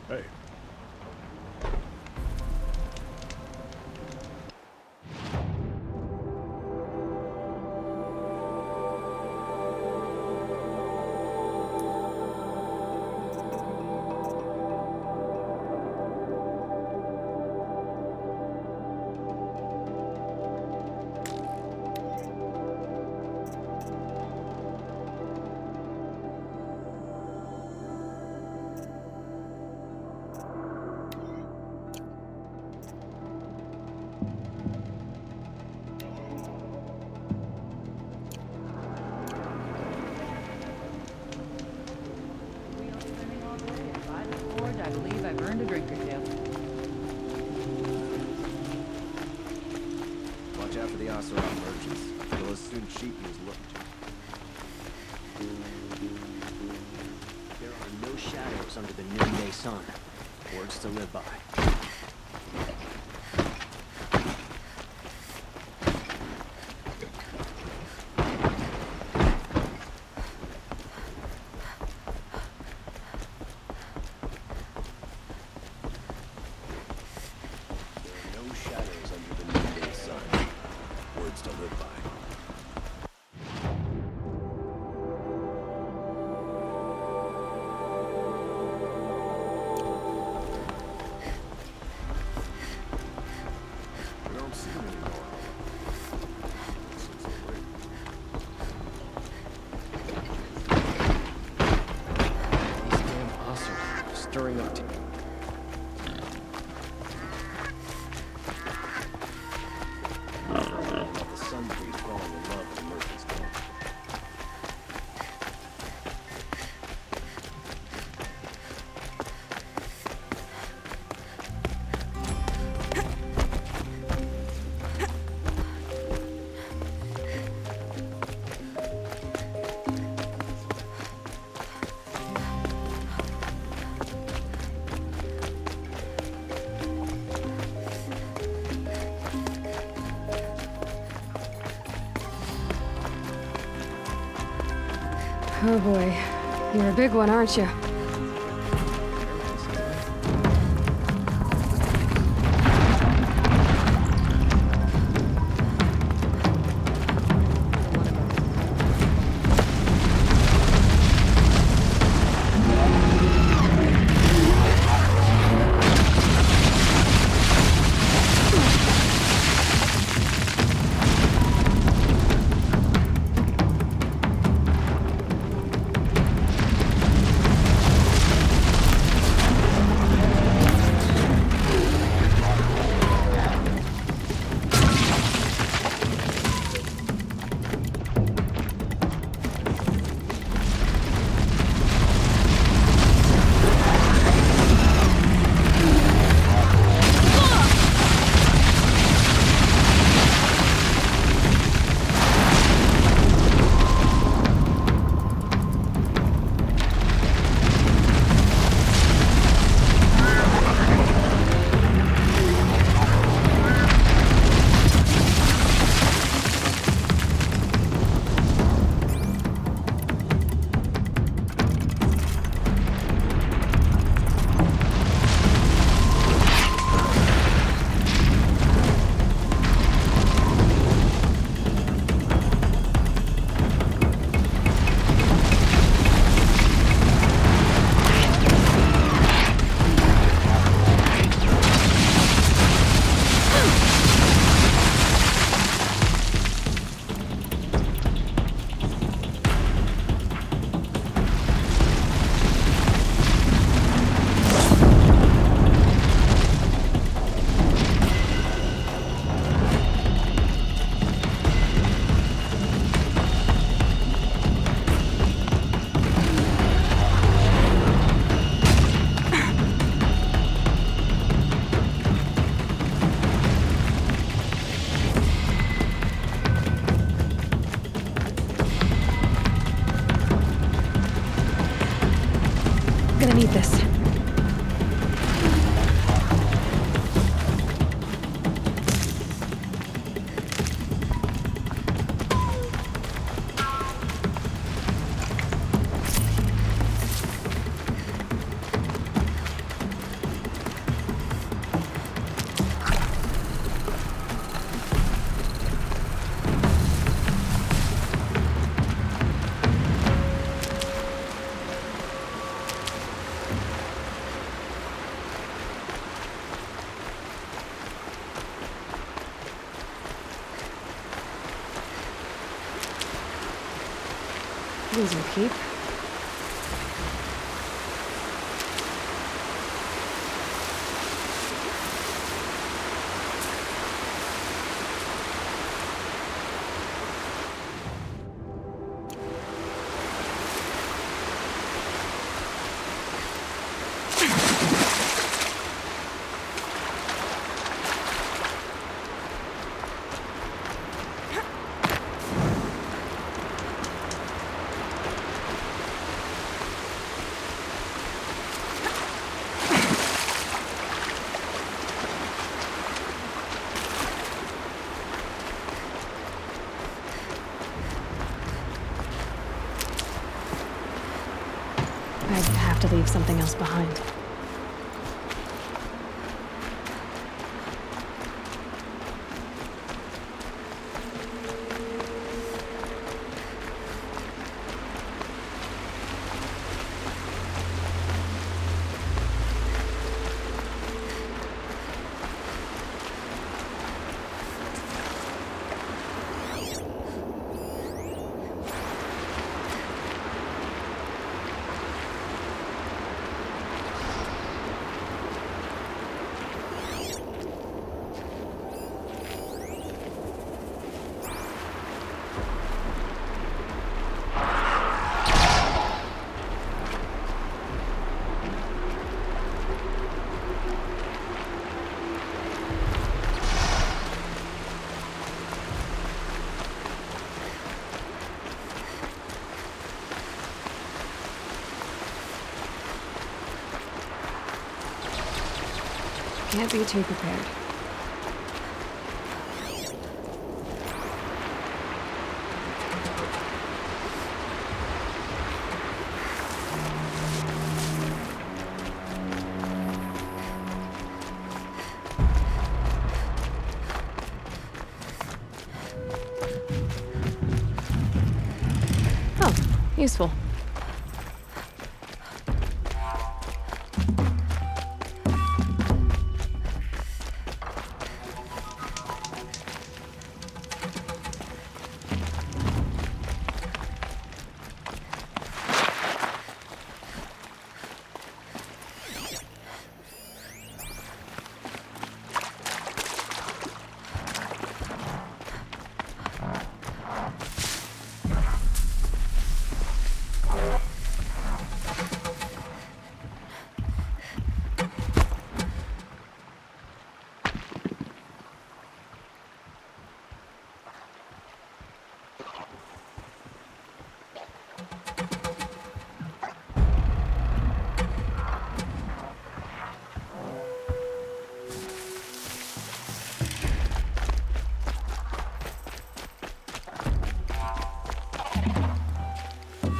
Hey. I believe I've earned a drink or two. Watch out for the Oseram merchants. They'll as soon cheat you as look to. There are no shadows under the noonday sun. Words to live by. Stirring up the sun breeze falling in love with the merchant's camp. Oh boy, you're a big one, aren't you? Gonna need this. buildings will keep. I'd have to leave something else behind. Can't be too prepared. Oh, useful.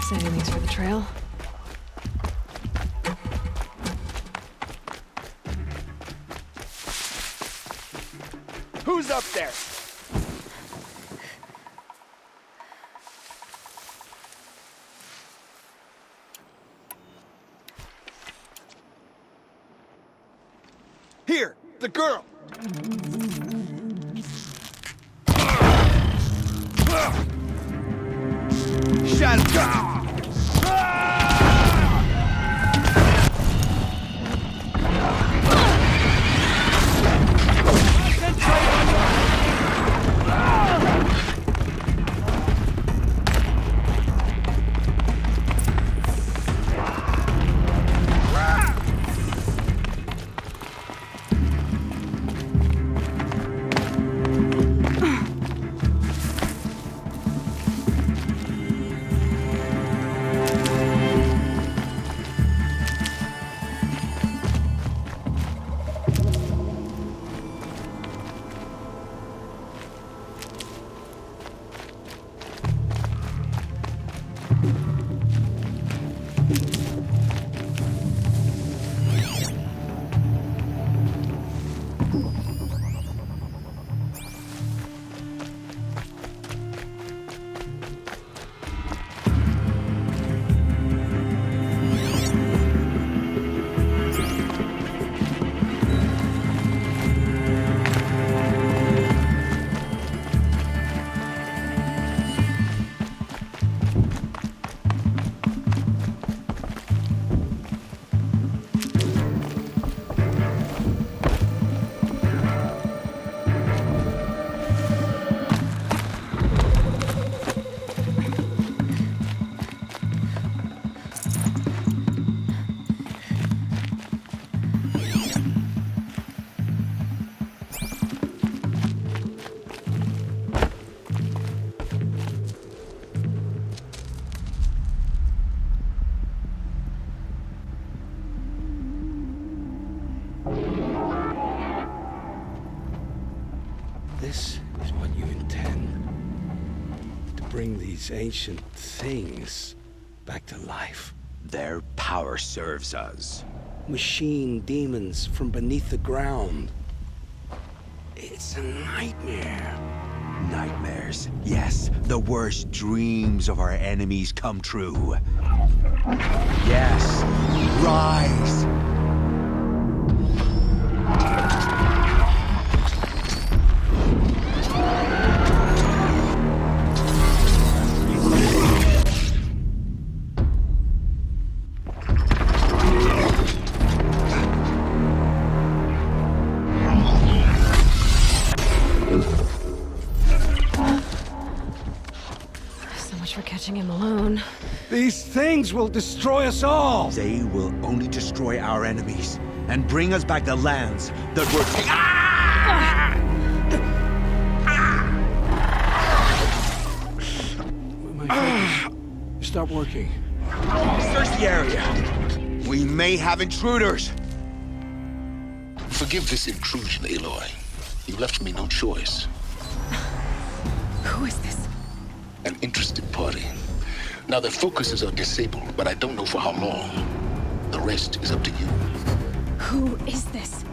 Saving these for the trail. Who's up there? Here, the girl. Shut up! this is what you intend. To bring these ancient things back to life. Their power serves us. Machine demons from beneath the ground. It's a nightmare. Nightmares. Yes, the worst dreams of our enemies come true. Yes, rise! So much for catching him alone. These things will destroy us all! They will only destroy our enemies and bring us back the lands that were My focus. Stop working. Search the area. We may have intruders. Forgive this intrusion, Aloy. You left me no choice. Who is this? An interested party. Now their focuses are disabled, but I don't know for how long. The rest is up to you. Who is this?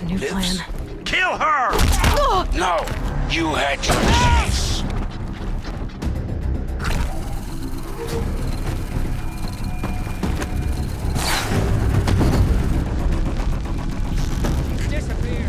New plan. Kill her! No! You had your chance. Disappear.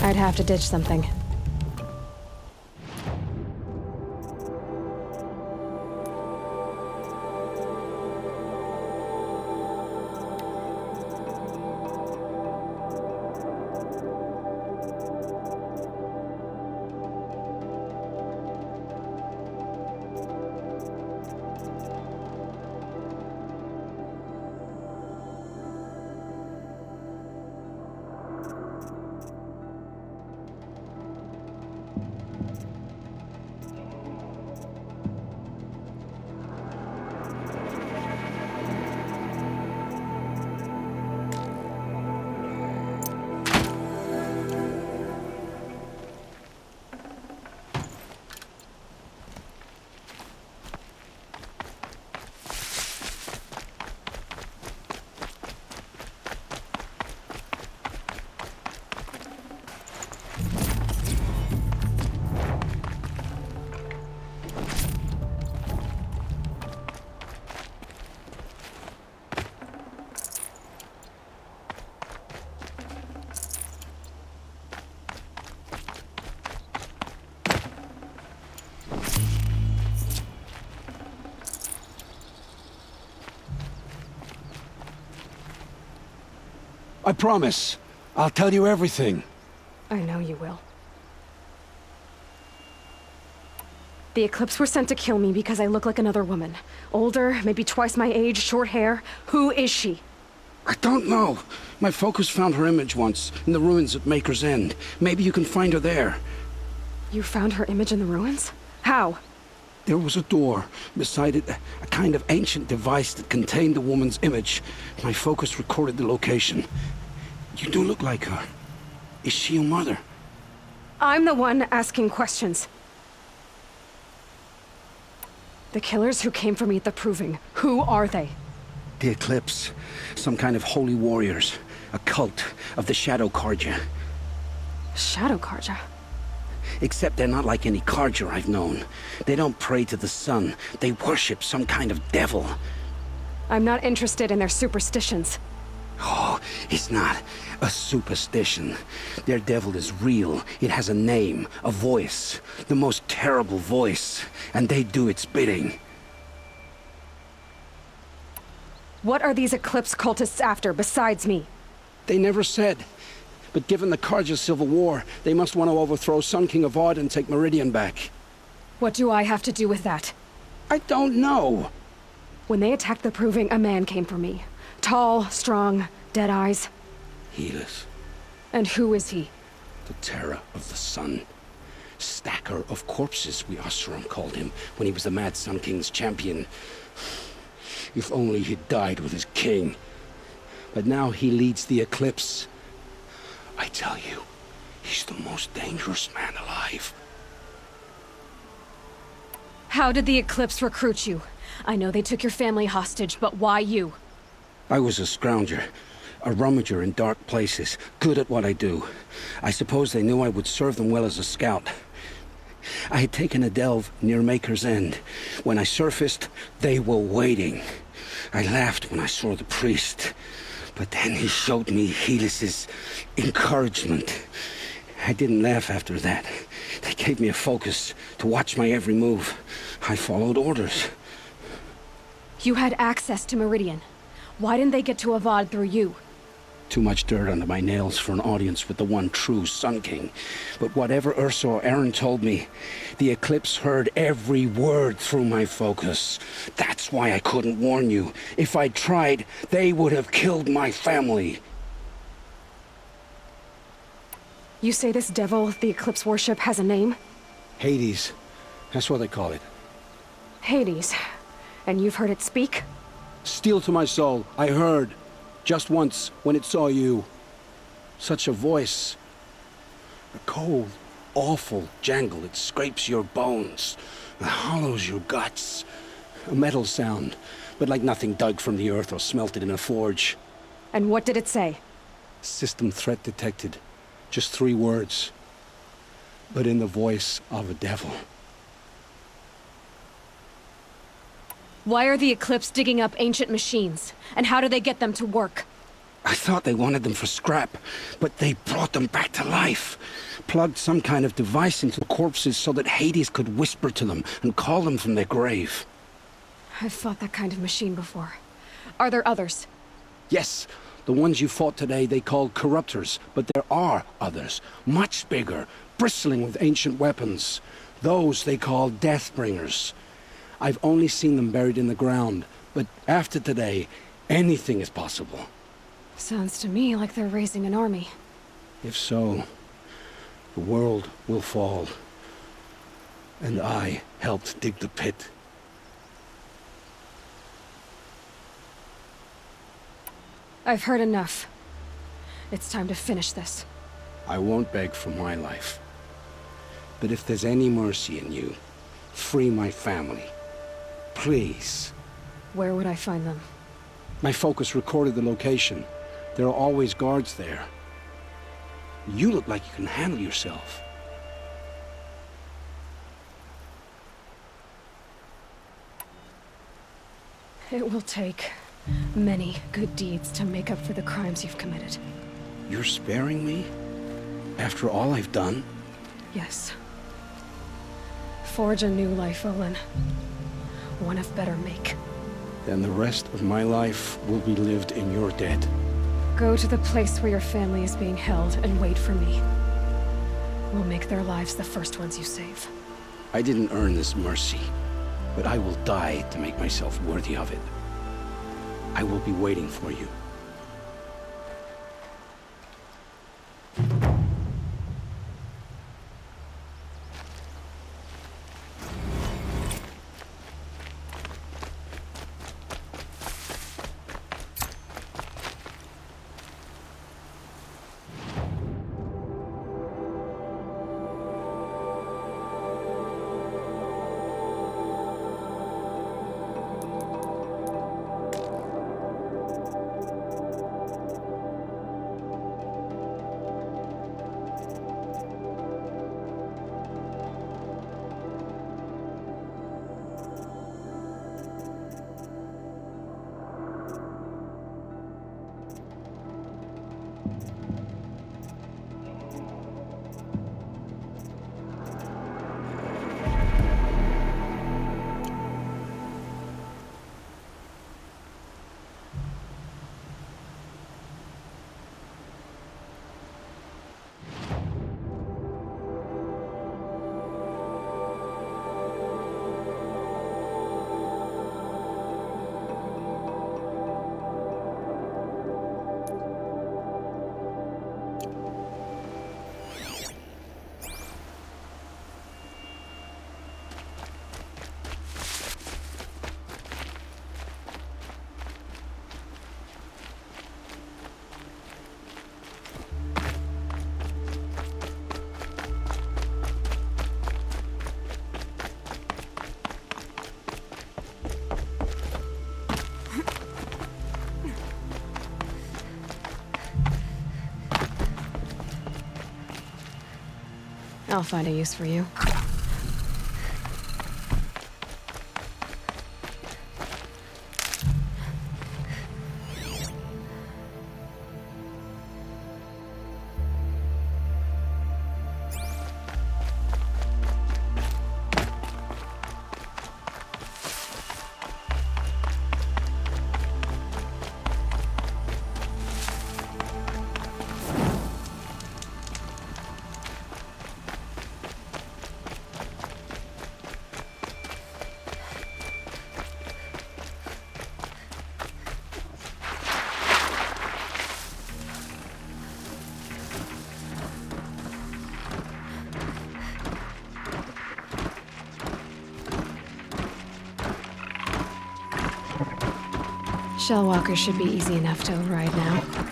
I'd have to ditch something. I promise. I'll tell you everything. I know you will. The Eclipse were sent to kill me because I look like another woman. Older, maybe twice my age, short hair. Who is she? I don't know. My focus found her image once, in the ruins at Maker's End. Maybe you can find her there. You found her image in the ruins? How? There was a door. Beside it, a kind of ancient device that contained the woman's image. My focus recorded the location. You do look like her. Is she your mother? I'm the one asking questions. The killers who came for me at the Proving, who are they? The Eclipse. Some kind of holy warriors. A cult of the Shadow Carja. Shadow Carja? Except they're not like any Carja I've known. They don't pray to the sun. They worship some kind of devil. I'm not interested in their superstitions. Oh, it's not a superstition. Their devil is real. It has a name, a voice. The most terrible voice. And they do its bidding. What are these Eclipse cultists after, besides me? They never said. But given the Carja civil war, they must want to overthrow Sun King of Odd and take Meridian back. What do I have to do with that? I don't know. When they attacked the Proving, a man came for me. Tall, strong, dead eyes. Healers. And who is he? The terror of the sun. Stacker of corpses, we Oseram called him, when he was the Mad Sun King's champion. If only he'd died with his king. But now he leads the Eclipse. I tell you, he's the most dangerous man alive. How did the Eclipse recruit you? I know they took your family hostage, but why you? I was a scrounger, a rummager in dark places, good at what I do. I suppose they knew I would serve them well as a scout. I had taken a delve near Maker's End. When I surfaced, they were waiting. I laughed when I saw the priest, but then he showed me Helis's encouragement. I didn't laugh after that. They gave me a focus to watch my every move. I followed orders. You had access to Meridian. Why didn't they get to Avad through you? Too much dirt under my nails for an audience with the one true Sun King. But whatever Ursa or Aaron told me, the Eclipse heard every word through my focus. That's why I couldn't warn you. If I'd tried, they would have killed my family. You say this devil the Eclipse worship has a name? Hades. That's what they call it. Hades. And you've heard it speak? Steel to my soul, I heard. Just once, when it saw you. Such a voice. A cold, awful jangle. It scrapes your bones. It hollows your guts. A metal sound, but like nothing dug from the earth or smelted in a forge. And what did it say? System threat detected. Just 3 words. But in the voice of a devil. Why are the Eclipse digging up ancient machines? And how do they get them to work? I thought they wanted them for scrap, but they brought them back to life. Plugged some kind of device into the corpses so that Hades could whisper to them and call them from their grave. I've fought that kind of machine before. Are there others? Yes, the ones you fought today they called corruptors, but there are others, much bigger, bristling with ancient weapons. Those they call Deathbringers. I've only seen them buried in the ground, but after today, anything is possible. Sounds to me like they're raising an army. If so, the world will fall. And I helped dig the pit. I've heard enough. It's time to finish this. I won't beg for my life. But if there's any mercy in you, free my family. Please. Where would I find them? My focus recorded the location. There are always guards there. You look like you can handle yourself. It will take many good deeds to make up for the crimes you've committed. You're sparing me? After all I've done? Yes. Forge a new life, Olin. One of better make. Then the rest of my life will be lived in your debt. Go to the place where your family is being held and wait for me. We'll make their lives the first ones you save. I didn't earn this mercy, but I will die to make myself worthy of it. I will be waiting for you. I'll find a use for you. Shellwalkers should be easy enough to override now.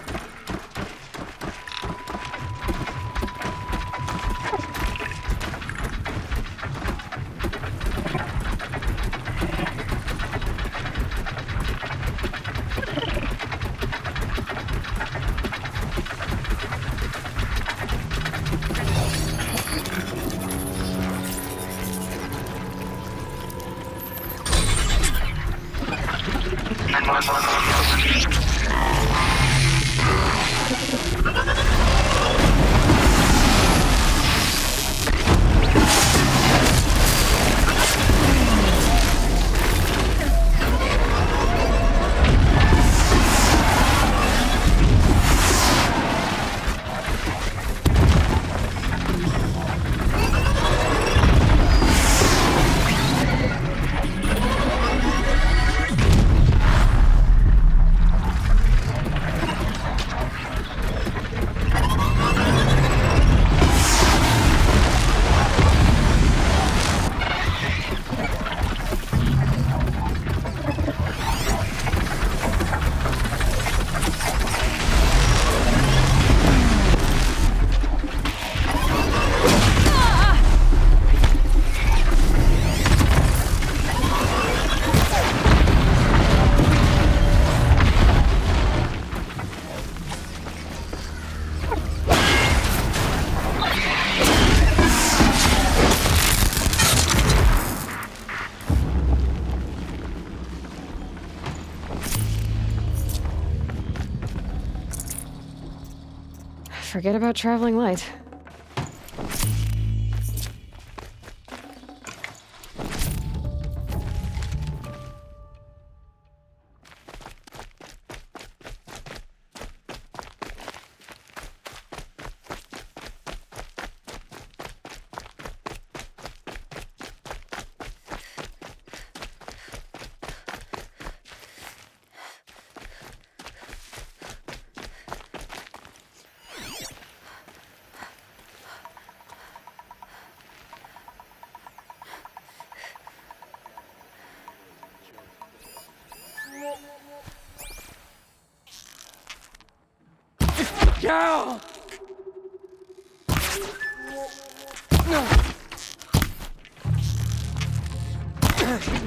Forget about traveling light. Gal!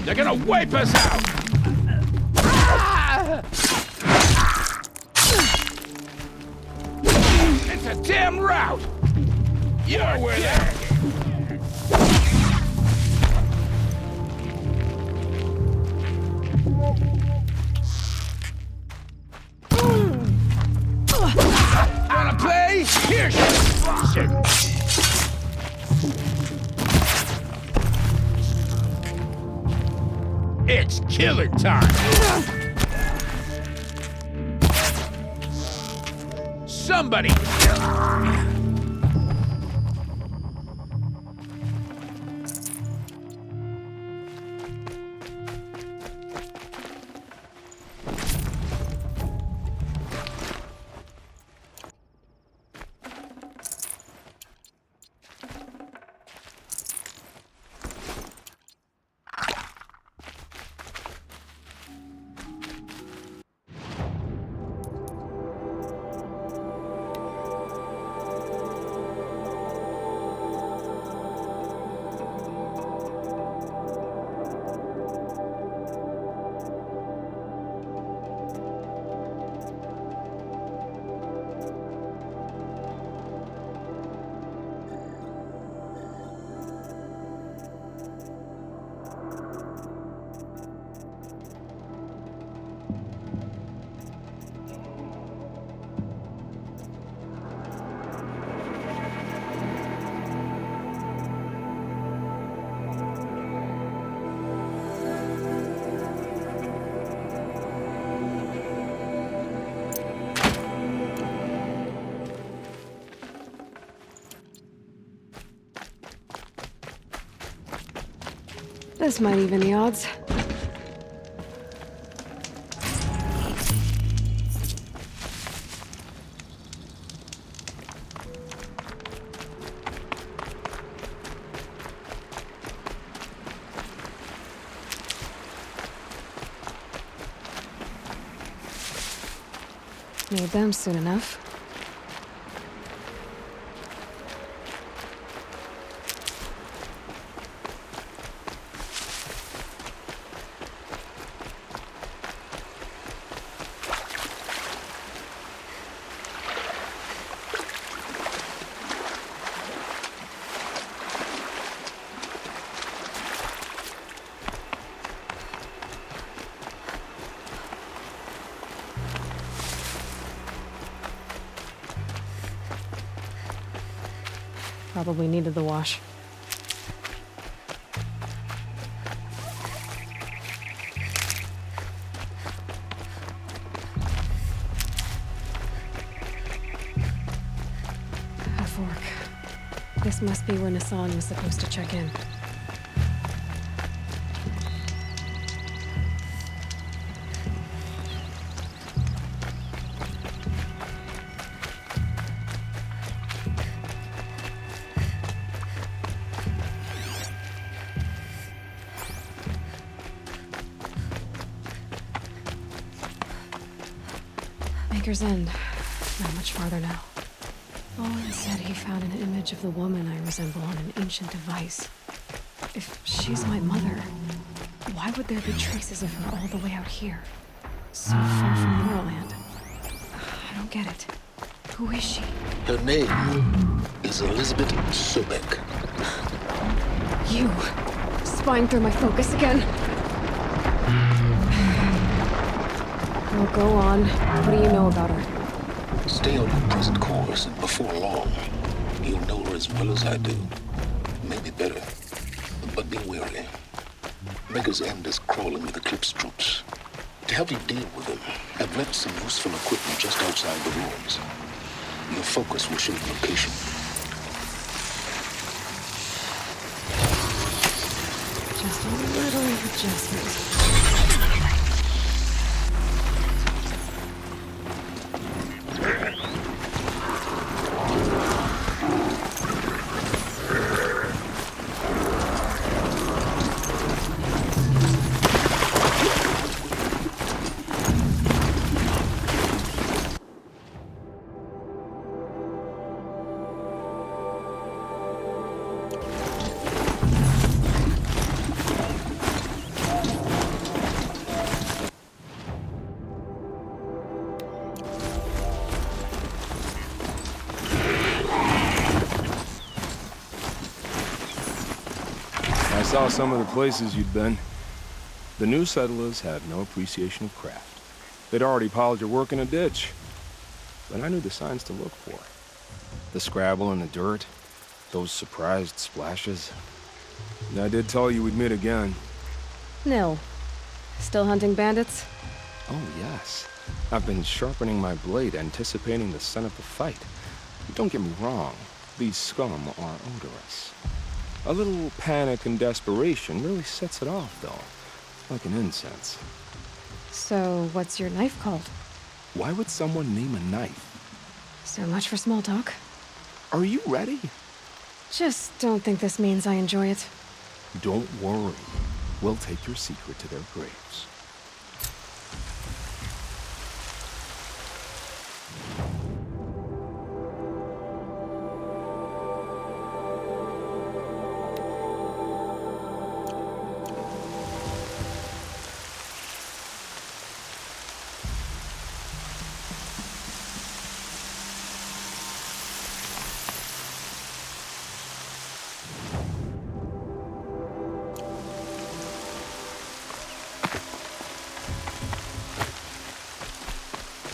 They're gonna wipe us out! It's a damn rout! You're where they're... Wanna play? Here, shit! It's killer time! Somebody! This might even the odds. Need them soon enough. Probably needed the wash. A fork. This must be where Nassan was supposed to check in. Maker's End. Not much farther now. Owen said he found an image of the woman I resemble on an ancient device. If she's my mother, why would there be traces of her all the way out here? So far from Moorland. I don't get it. Who is she? Her name is Elizabeth Sobek. You! Spying through my focus again? Well, go on. What do you know about her? Stay on your present course, and before long, you'll know her as well as I do. Maybe better. But be wary. Maker's End is crawling with Eclipse troops. To help you deal with them, I've left some useful equipment just outside the ruins. Your focus will show the location. Just a little adjustment. I saw some of the places you'd been. The new settlers had no appreciation of craft. They'd already piled your work in a ditch. But I knew the signs to look for. The scrabble in the dirt, those surprised splashes. And I did tell you we'd meet again. Nil. Still hunting bandits? Oh, yes. I've been sharpening my blade, anticipating the scent of the fight. Don't get me wrong. These scum are odorous. A little panic and desperation really sets it off, though. Like an incense. So, what's your knife called? Why would someone name a knife? So much for small talk. Are you ready? Just don't think this means I enjoy it. Don't worry. We'll take your secret to their graves.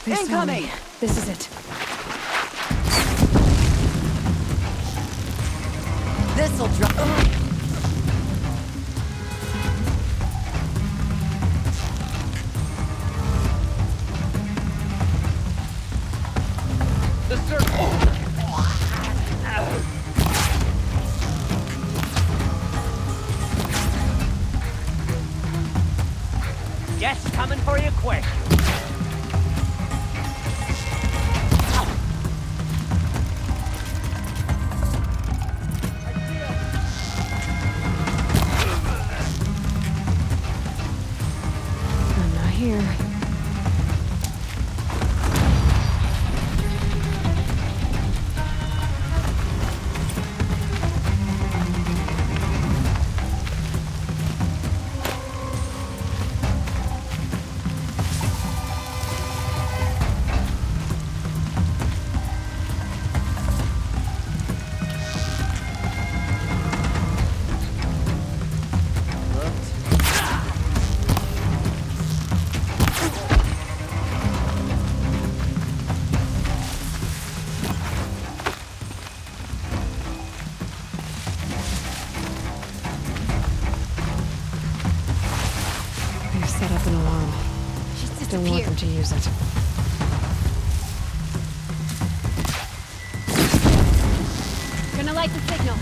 Incoming! This is it. This'll drop. The circle. Guess coming for you quick. I'm not here. They've set up an alarm. Don't want them to use it. Gonna light the signal.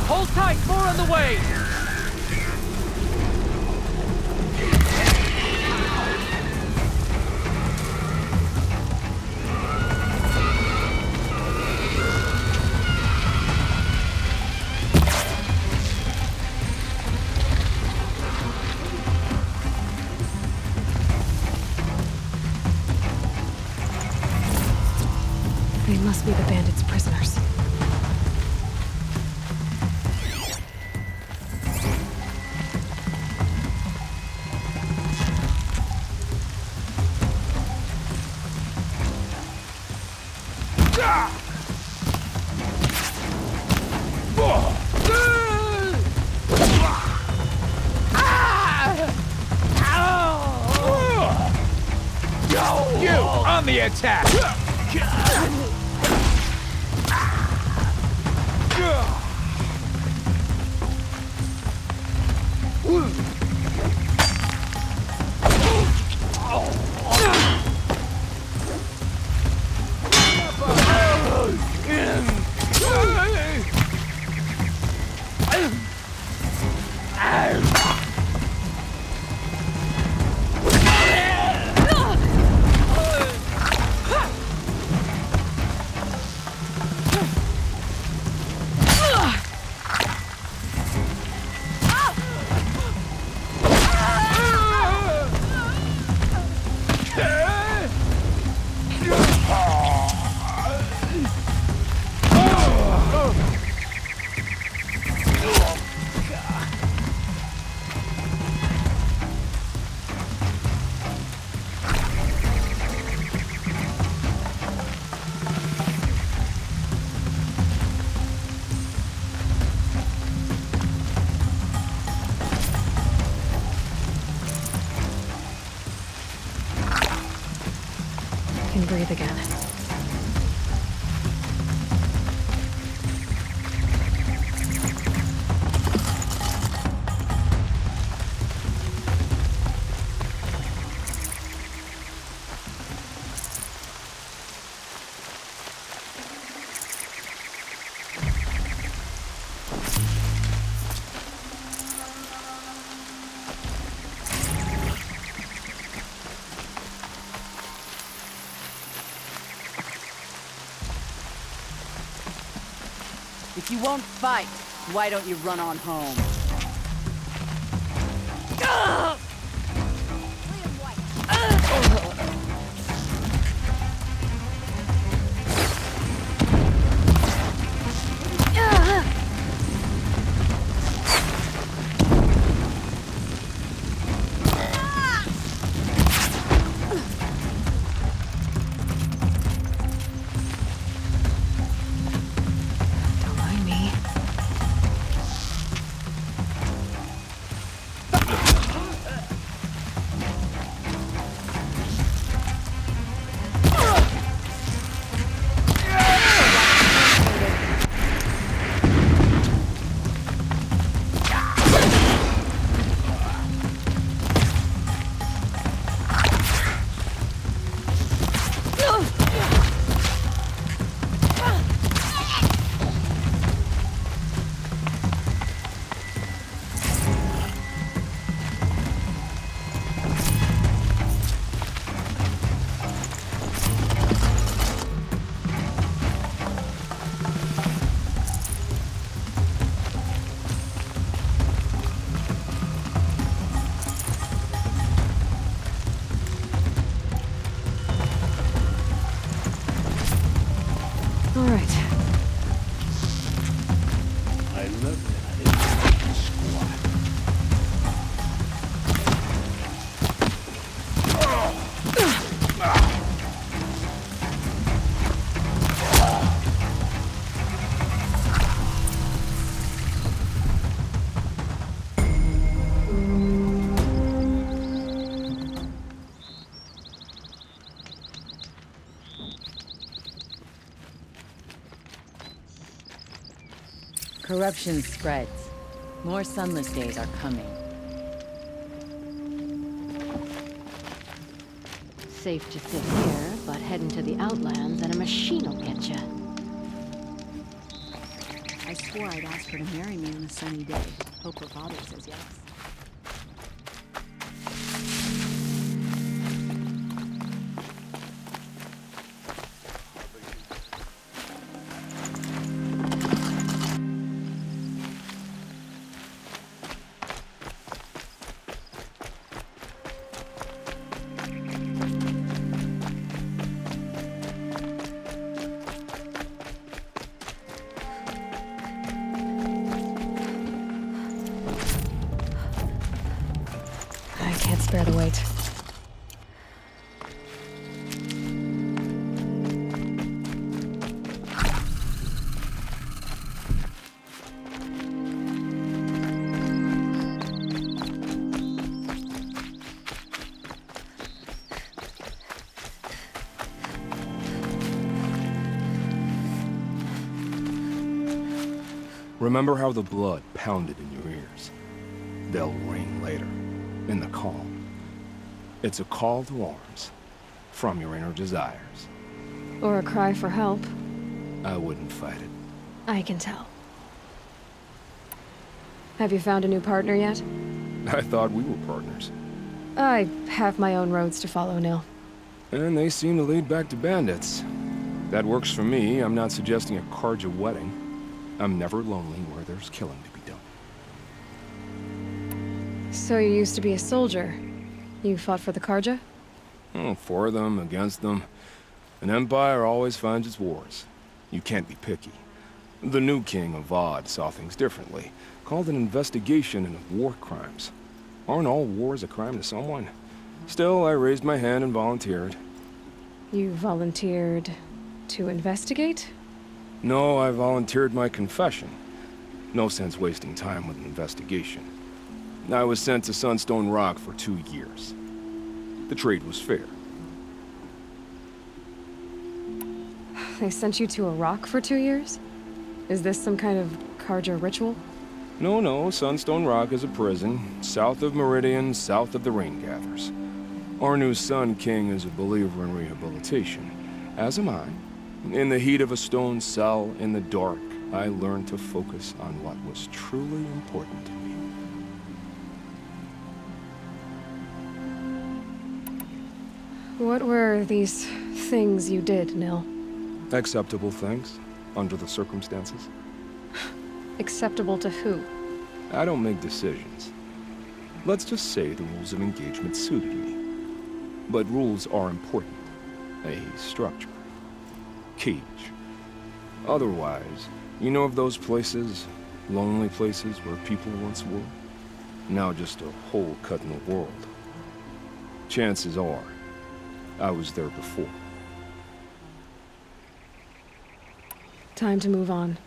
Hold tight, more on the way! They must be the bandits' prisoners. You on the attack! Can breathe again. If you won't fight, why don't you run on home? Don't mind me. All right. I love that. It's squat. Corruption spreads. More sunless days are coming. Safe to sit here, but head into the Outlands and a machine'll get ya. I swore I'd ask her to marry me on a sunny day. Hope her father says yes. I can't spare the weight. Remember how the blood pounded in your ears. They'll ring later, in the calm. It's a call to arms, from your inner desires. Or a cry for help. I wouldn't fight it. I can tell. Have you found a new partner yet? I thought we were partners. I have my own roads to follow, Nil. And they seem to lead back to bandits. That works for me. I'm not suggesting a Karja wedding. I'm never lonely where there's killing to be done. So you used to be a soldier. You fought for the Karja? For them, against them. An empire always finds its wars. You can't be picky. The new king of Vod saw things differently. Called an investigation into war crimes. Aren't all wars a crime to someone? Still, I raised my hand and volunteered. You volunteered to investigate? No, I volunteered my confession. No sense wasting time with an investigation. I was sent to Sunstone Rock for 2 years. The trade was fair. They sent you to a rock for 2 years? Is this some kind of Karja ritual? No, Sunstone Rock is a prison, south of Meridian, south of the Rain Gathers. Our new Sun King is a believer in rehabilitation, as am I. In the heat of a stone cell, in the dark, I learned to focus on what was truly important to me. What were these things you did, Nil? Acceptable things, under the circumstances. Acceptable to who? I don't make decisions. Let's just say the rules of engagement suited me. But rules are important. A structure. Cage. Otherwise, you know of those places, lonely places where people once were? Now just a hole cut in the world. Chances are, I was there before. Time to move on.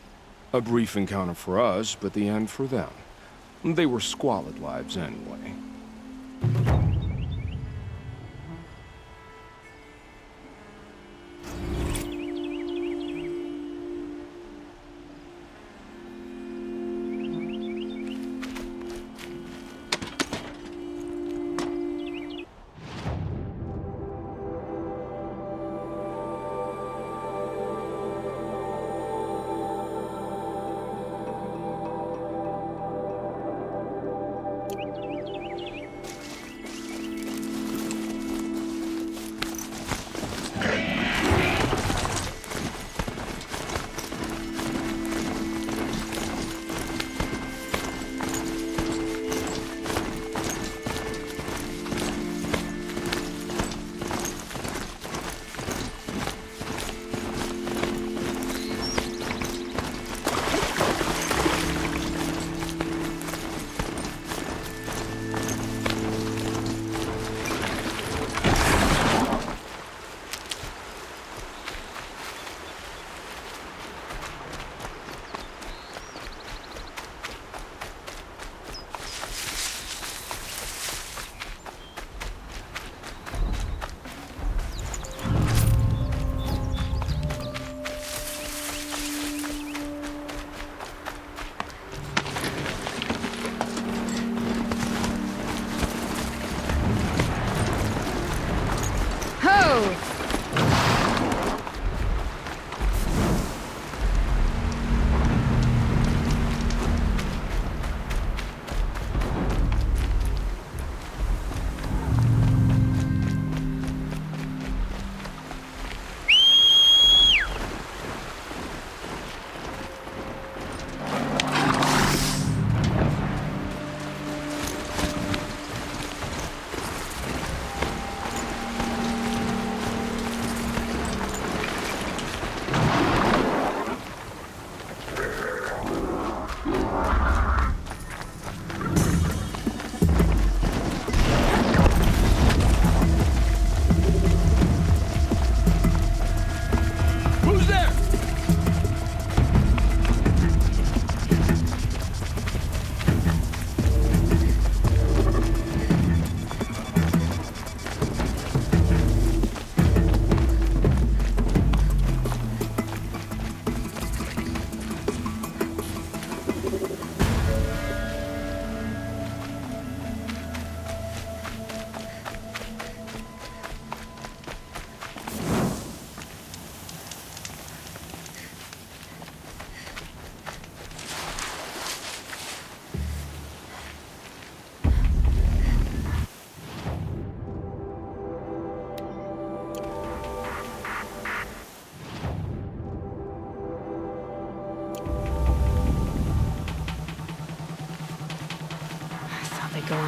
A brief encounter for us, but the end for them. They were squalid lives anyway.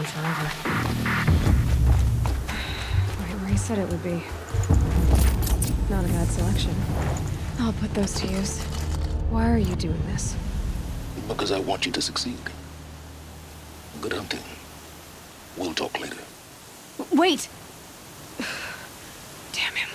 forever. Right where he said it would be. Not a bad selection. I'll put those to use. Why are you doing this? Because I want you to succeed. Good hunting. We'll talk later. Wait! Damn him.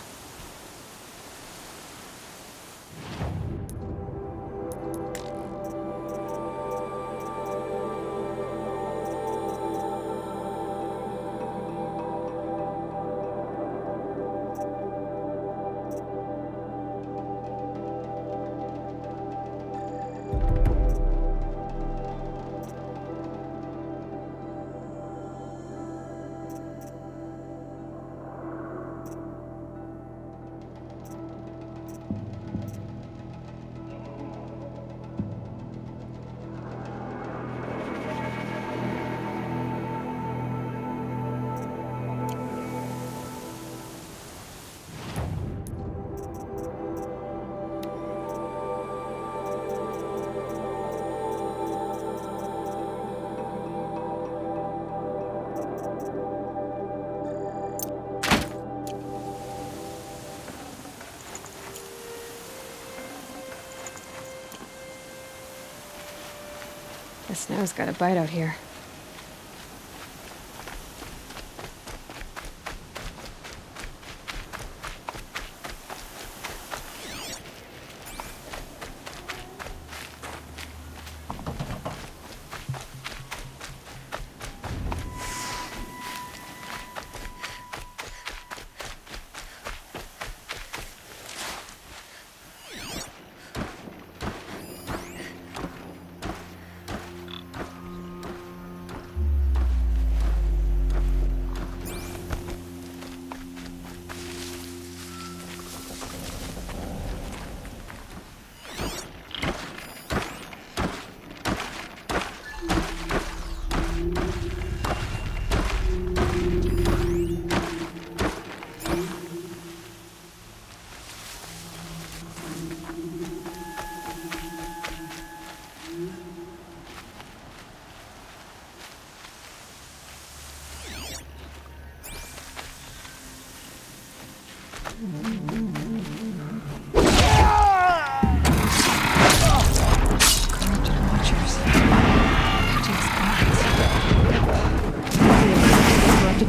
The snow's got a bite out here.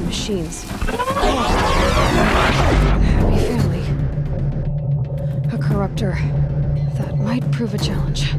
Machines. Happy family. A corruptor. That might prove a challenge.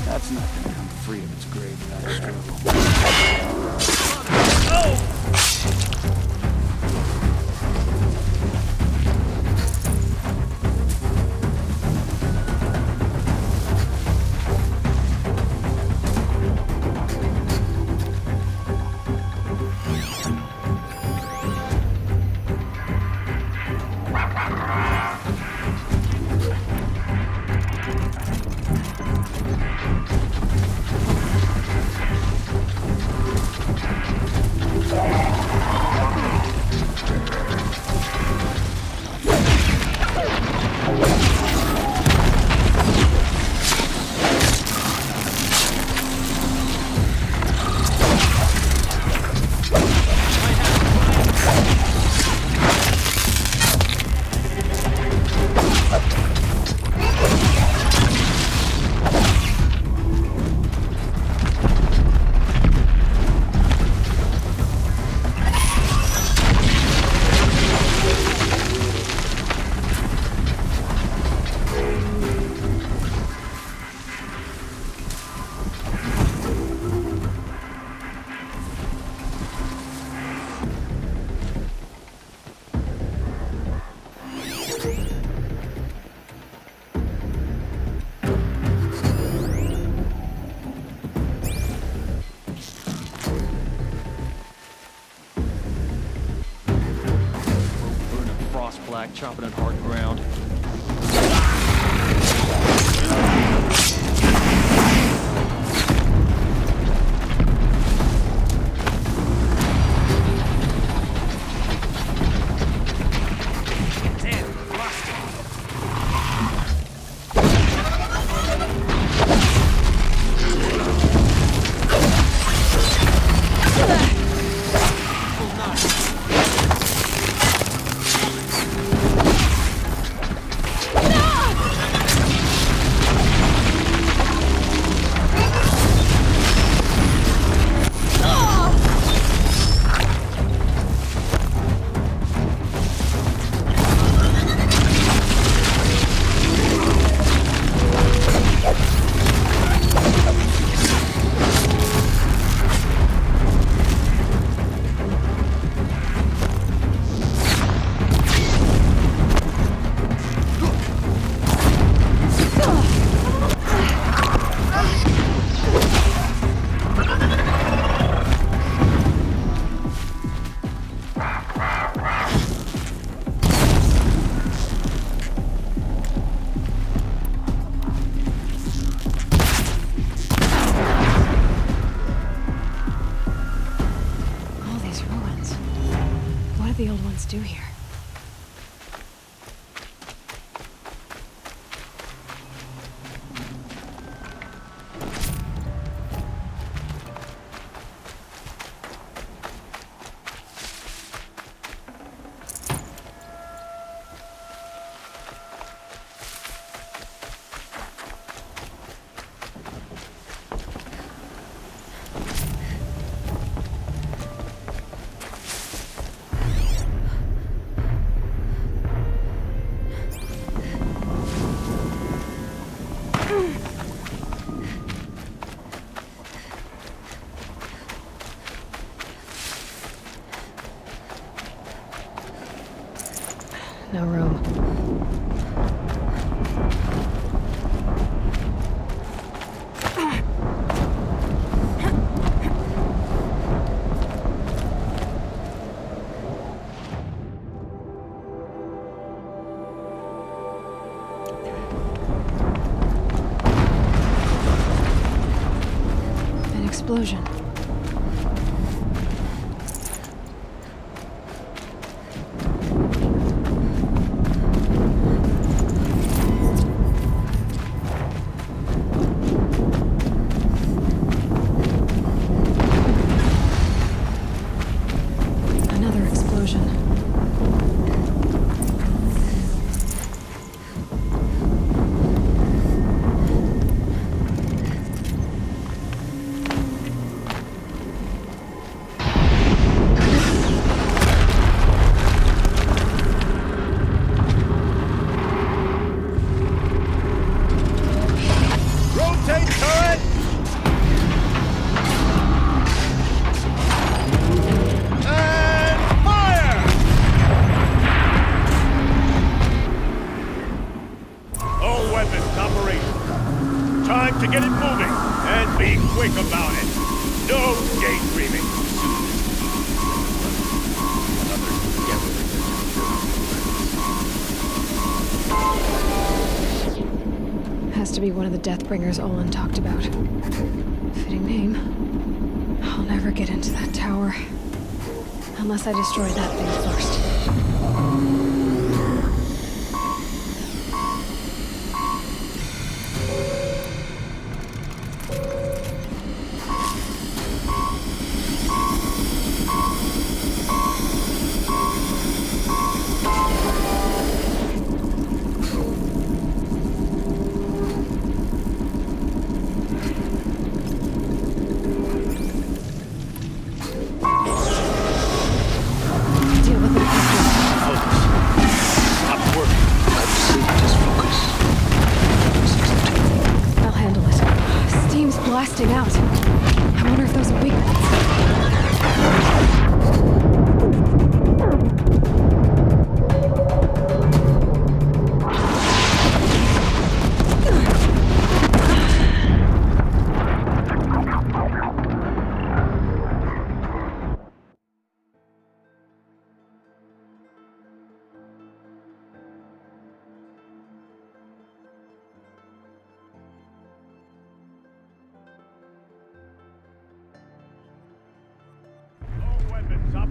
That's not gonna come free of its grave without a struggle. chopping at hard ground. The old ones do here. No room. An explosion. Time to get it moving, and be quick about it. No daydreaming. Has to be one of the Deathbringers Olin talked about. Fitting name. I'll never get into that tower. Unless I destroy that thing first. Blasting out. I wonder if those are weak points.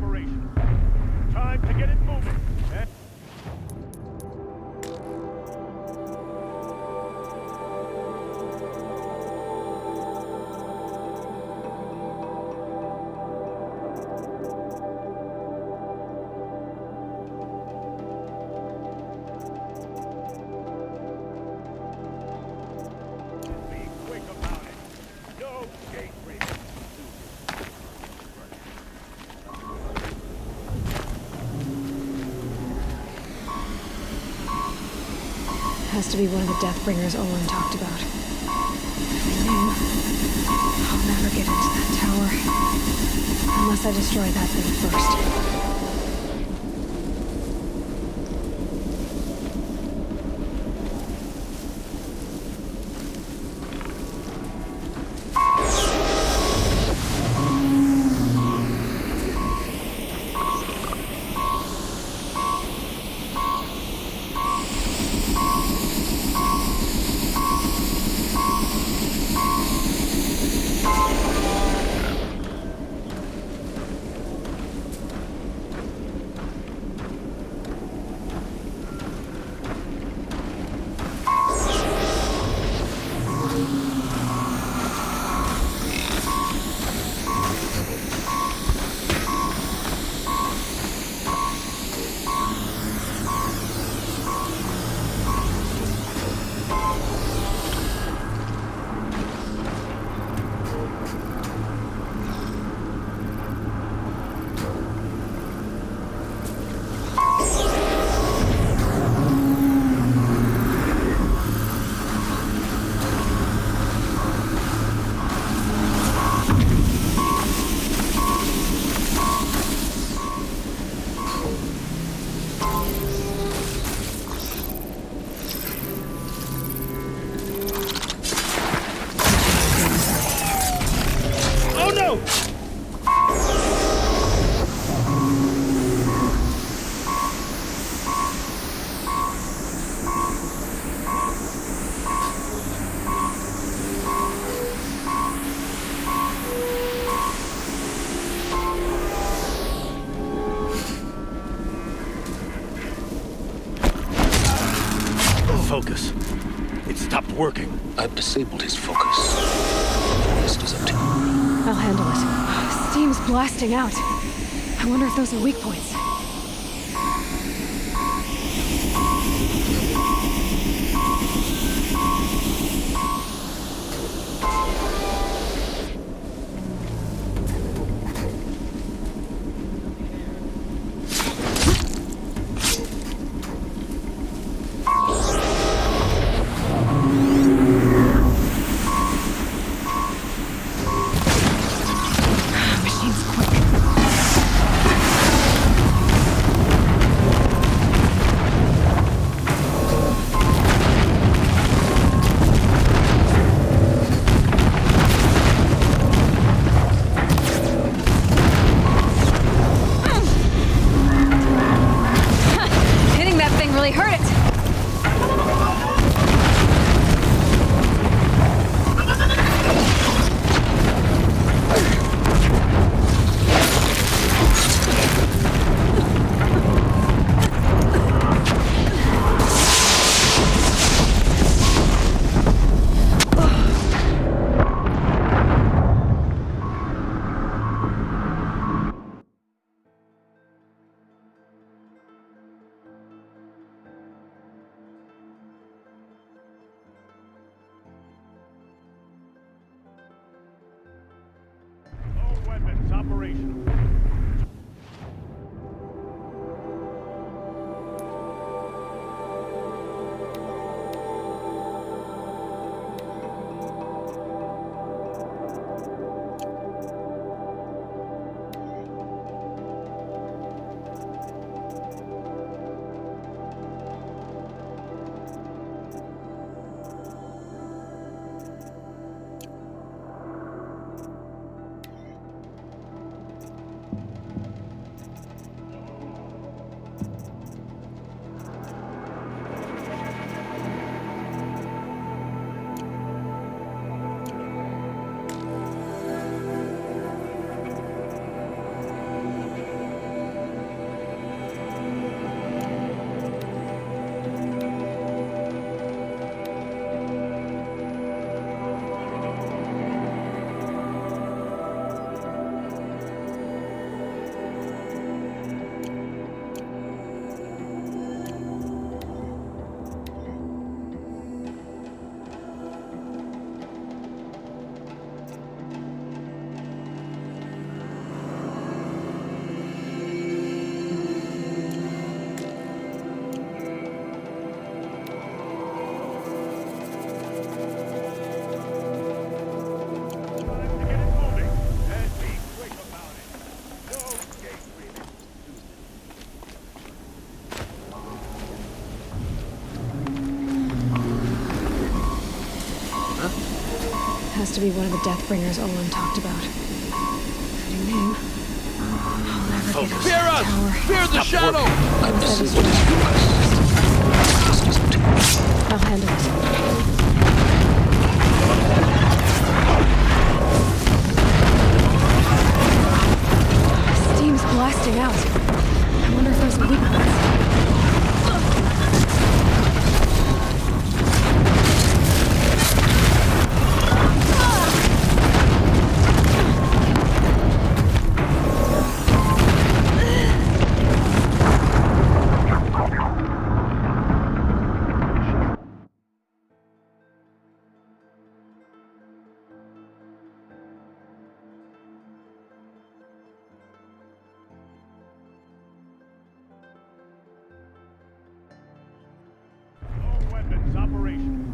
operational. Time to get it moving. And be quick about it. No gate breaking. Has to be one of the Deathbringers Olin talked about. Name. I'll never get into that tower. Unless I destroy that thing first. Focus. It stopped working. I've disabled his focus. The rest is up to you. I'll handle it. Steam's blasting out. I wonder if those are weak points. All weapons operational. Has to be one of the Deathbringers Olin talked about. Fitting name. I'll never get into that tower. Fear the shadow! I'm disabled as focus. I'll handle it. Steam's blasting out. I wonder if there's a weak point. Weapons operational.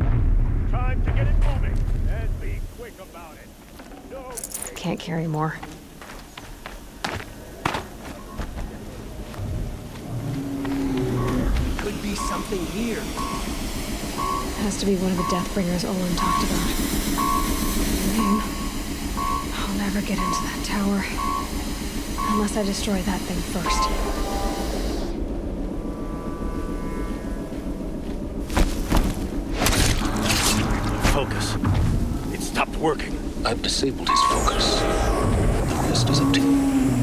Time to get it moving and be quick about it. No. Can't carry more. Could be something here. Has to be one of the Deathbringers Olin talked about. Fitting name. I'll never get into that tower. Unless I destroy that thing first. Focus. It stopped working. I've disabled his focus. The rest is up to you.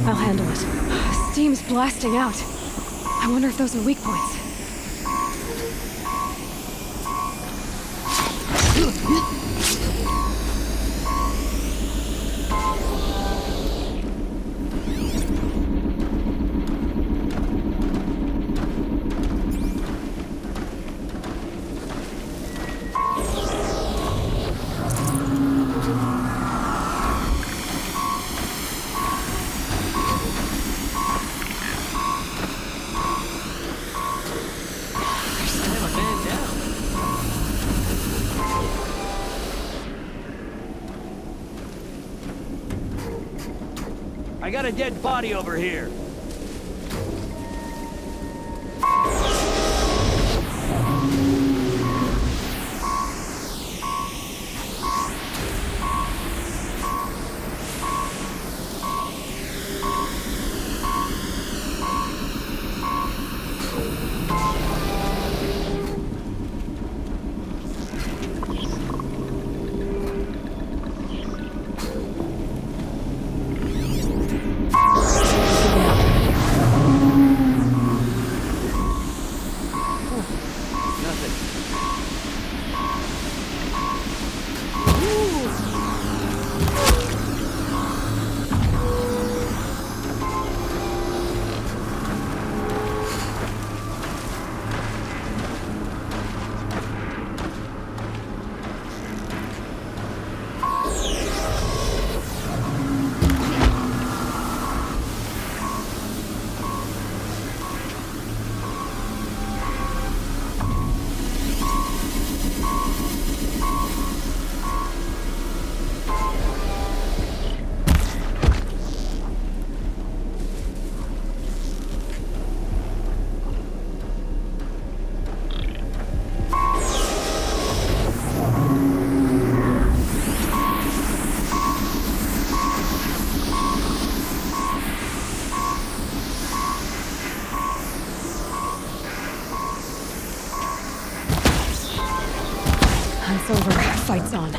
I'll handle it. Steam's blasting out. I wonder if those are weak points. I got a dead body over here. It's over. Fight's on.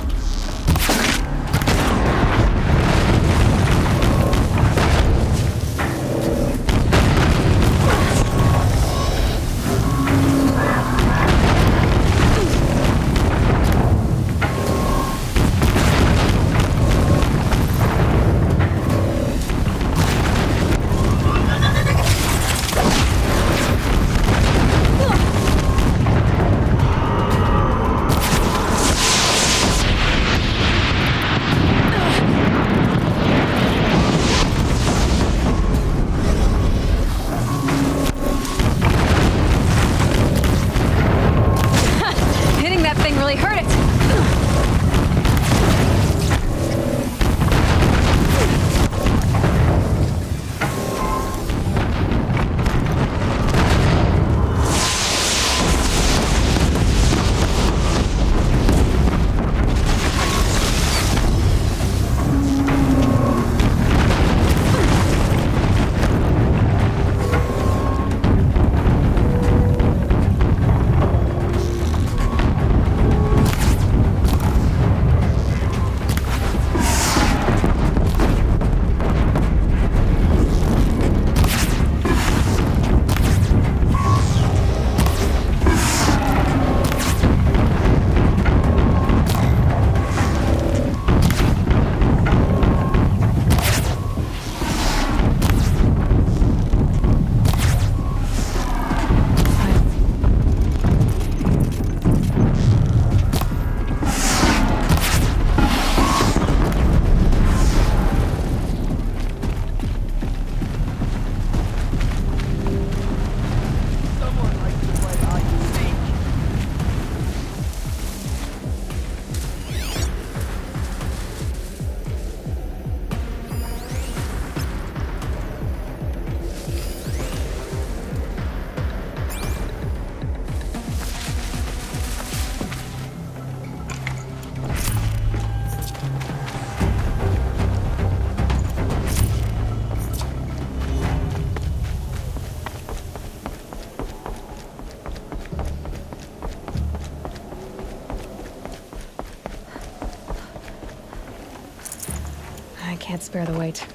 can't spare the weight.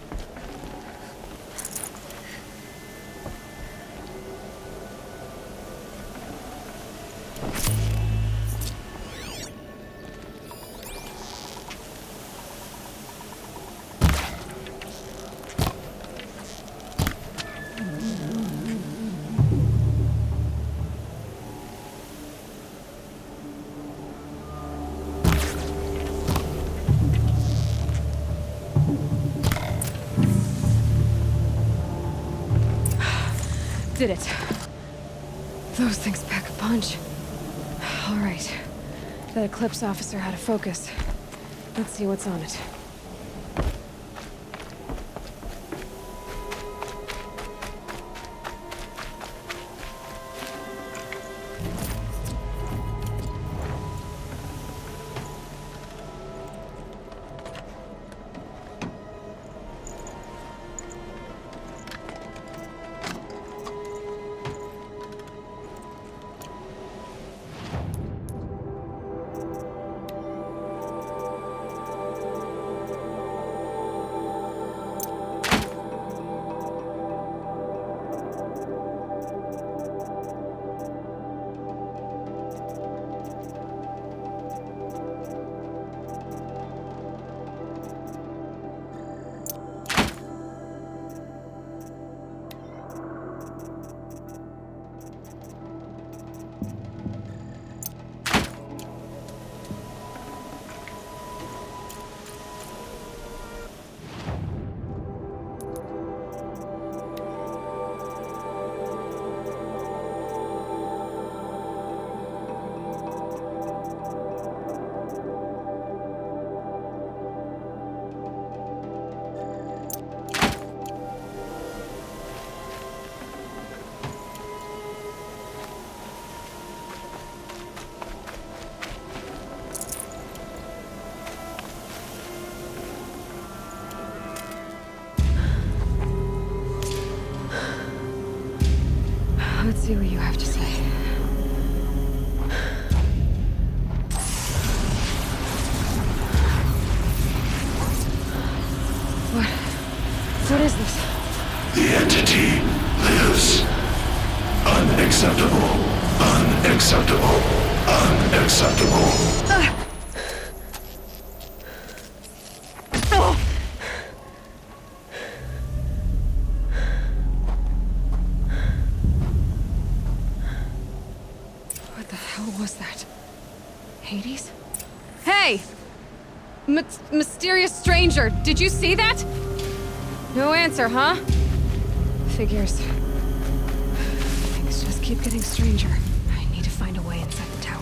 Did it. Those things pack a punch. All right. That Eclipse officer had a focus. Let's see what's on it. Let's see what you have to say. What is this? The entity lives. Unacceptable. Unacceptable. Unacceptable. What the hell was that? Hades? Hey! Mysterious stranger, did you see that? No answer, huh? Figures. Things just keep getting stranger. I need to find a way inside the tower.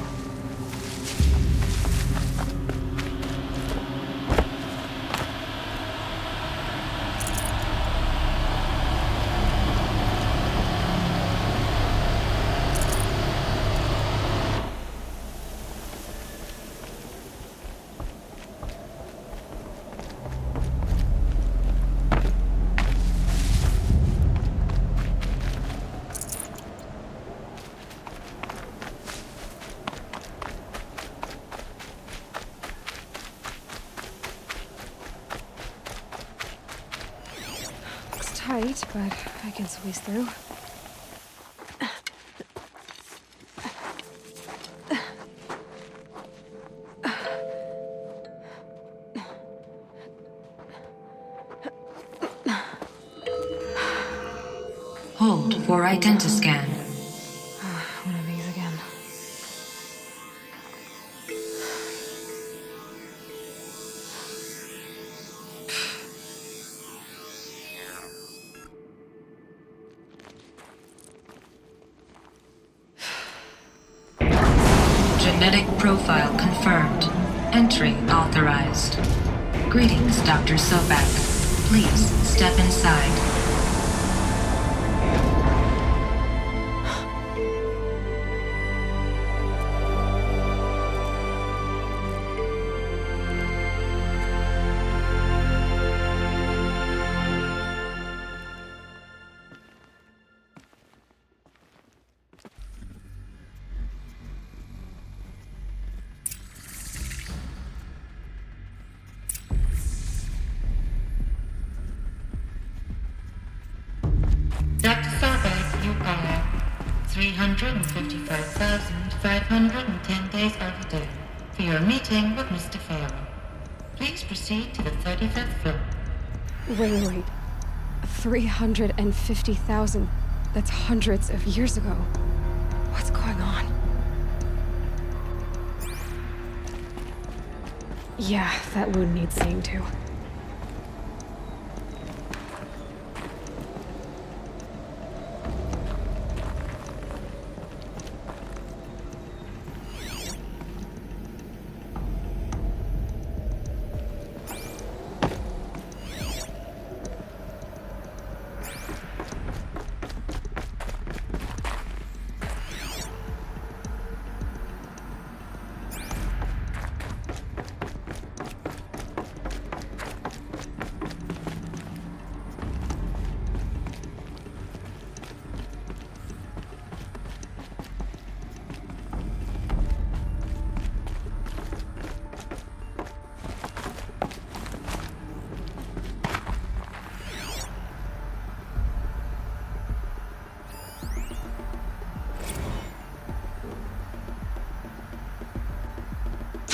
Tight, but I can squeeze through. Hold for identiscan. One of these again. Genetic profile confirmed. Entry authorized. Greetings, Dr. Sobak. Please step inside. Dr. Sawback, you are 355,510 days overdue for your meeting with Mr. Farrell. Please proceed to the 35th floor. Wait. 350,000. That's hundreds of years ago. What's going on? Yeah, that wound needs seeing too.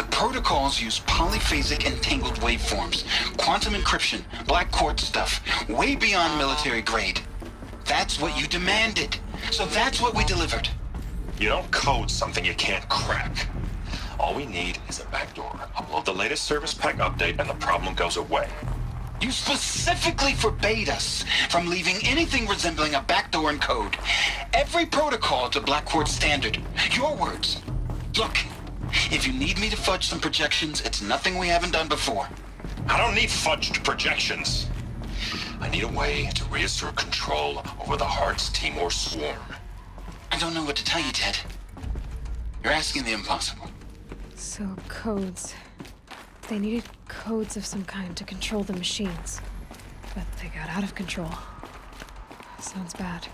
Protocols use polyphasic entangled waveforms, quantum encryption, black quartz stuff, way beyond military grade. That's what you demanded, so that's what we delivered. You don't code something you can't crack. All we need is a backdoor. Upload the latest service pack update and the problem goes away. You specifically forbade us from leaving anything resembling a backdoor in code. Every protocol to black quartz standard. Your words. Look. If you need me to fudge some projections, it's nothing we haven't done before. I don't need fudged projections. I need a way to reassert control over the Heart's Timor swarm. I don't know what to tell you, Ted. You're asking the impossible. So, codes. They needed codes of some kind to control the machines. But they got out of control. Sounds bad.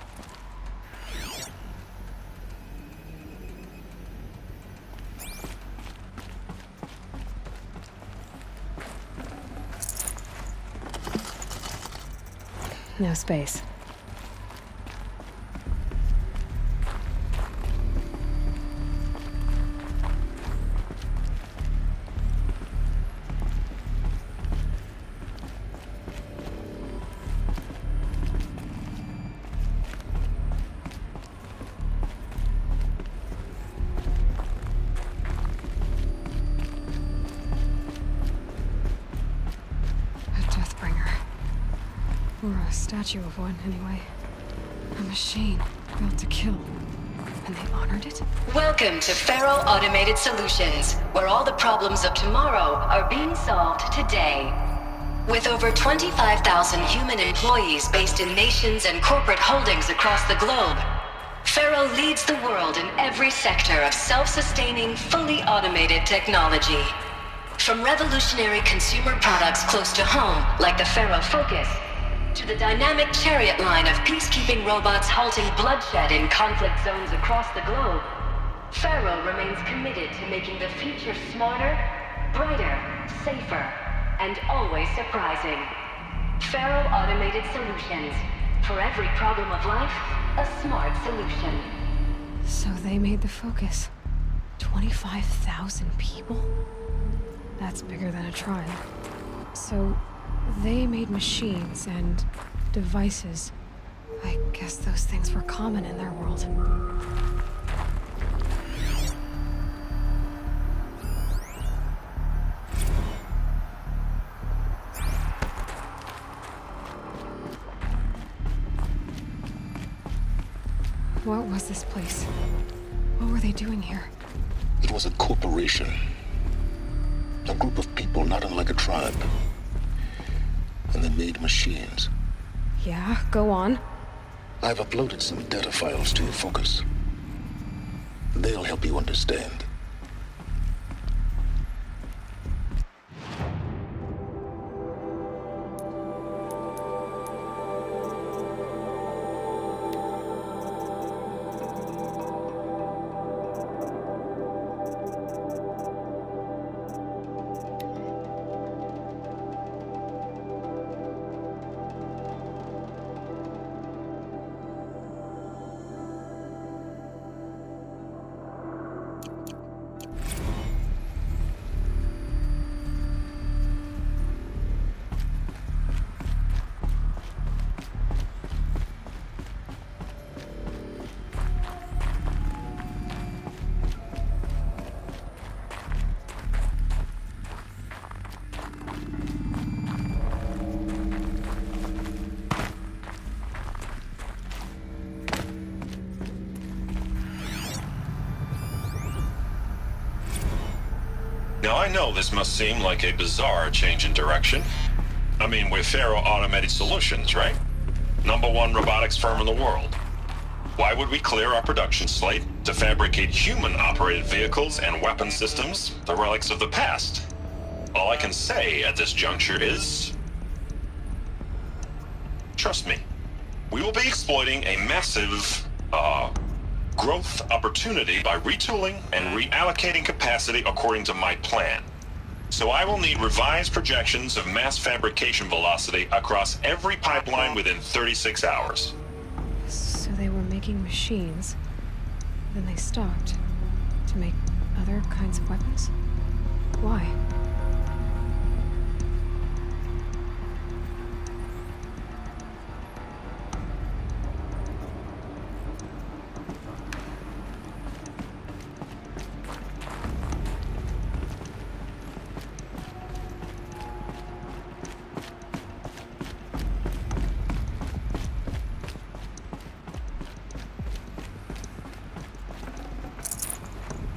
No space. Or a statue of one, anyway. A machine built to kill. And they honored it? Welcome to Faro Automated Solutions, where all the problems of tomorrow are being solved today. With over 25,000 human employees based in nations and corporate holdings across the globe, Faro leads the world in every sector of self-sustaining, fully automated technology. From revolutionary consumer products close to home, like the Faro Focus, to the dynamic chariot line of peacekeeping robots halting bloodshed in conflict zones across the globe, Faro remains committed to making the future smarter, brighter, safer, and always surprising. Faro Automated Solutions. For every problem of life, a smart solution. So they made the Focus. 25,000 people? That's bigger than a tribe. So they made machines and devices. I guess those things were common in their world. What was this place? What were they doing here? It was a corporation. A group of people not unlike a tribe. And they made machines. Yeah, go on. I've uploaded some data files to your Focus. They'll help you understand. Now, I know this must seem like a bizarre change in direction. I mean, we're Faro Automated Solutions, right? #1 robotics firm in the world. Why would we clear our production slate to fabricate human-operated vehicles and weapon systems, the relics of the past? All I can say at this juncture is... trust me, we will be exploiting a massive, growth opportunity by retooling and reallocating capacity according to my plan. So I will need revised projections of mass fabrication velocity across every pipeline within 36 hours. So they were making machines, then they stopped to make other kinds of weapons? Why?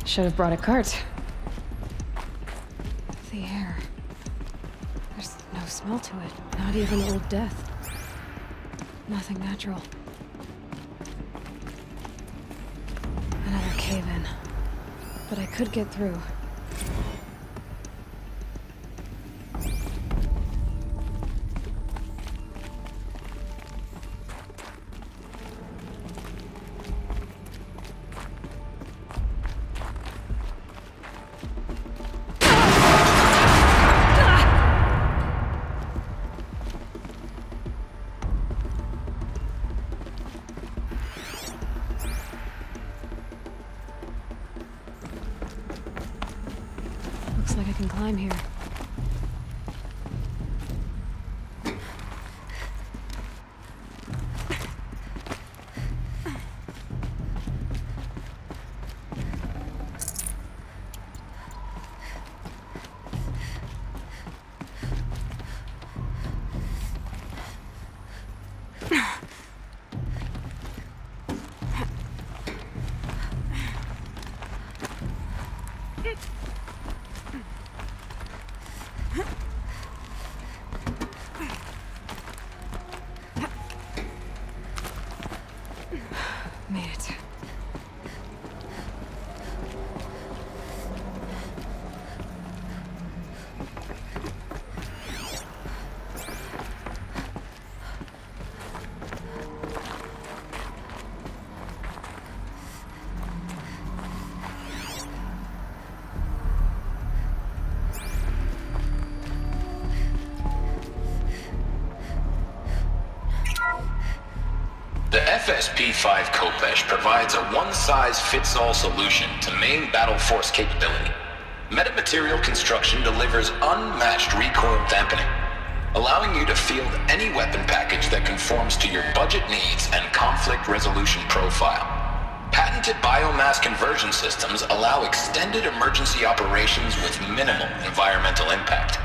Should have brought a cart. The air. There's no smell to it. Not even old death. Nothing natural. Another cave-in. But I could get through. Looks like I can climb here. Made it. The FSP-5 Kopesh provides a one-size-fits-all solution to main battle force capability. Metamaterial construction delivers unmatched recoil dampening, allowing you to field any weapon package that conforms to your budget needs and conflict resolution profile. Patented biomass conversion systems allow extended emergency operations with minimal environmental impact.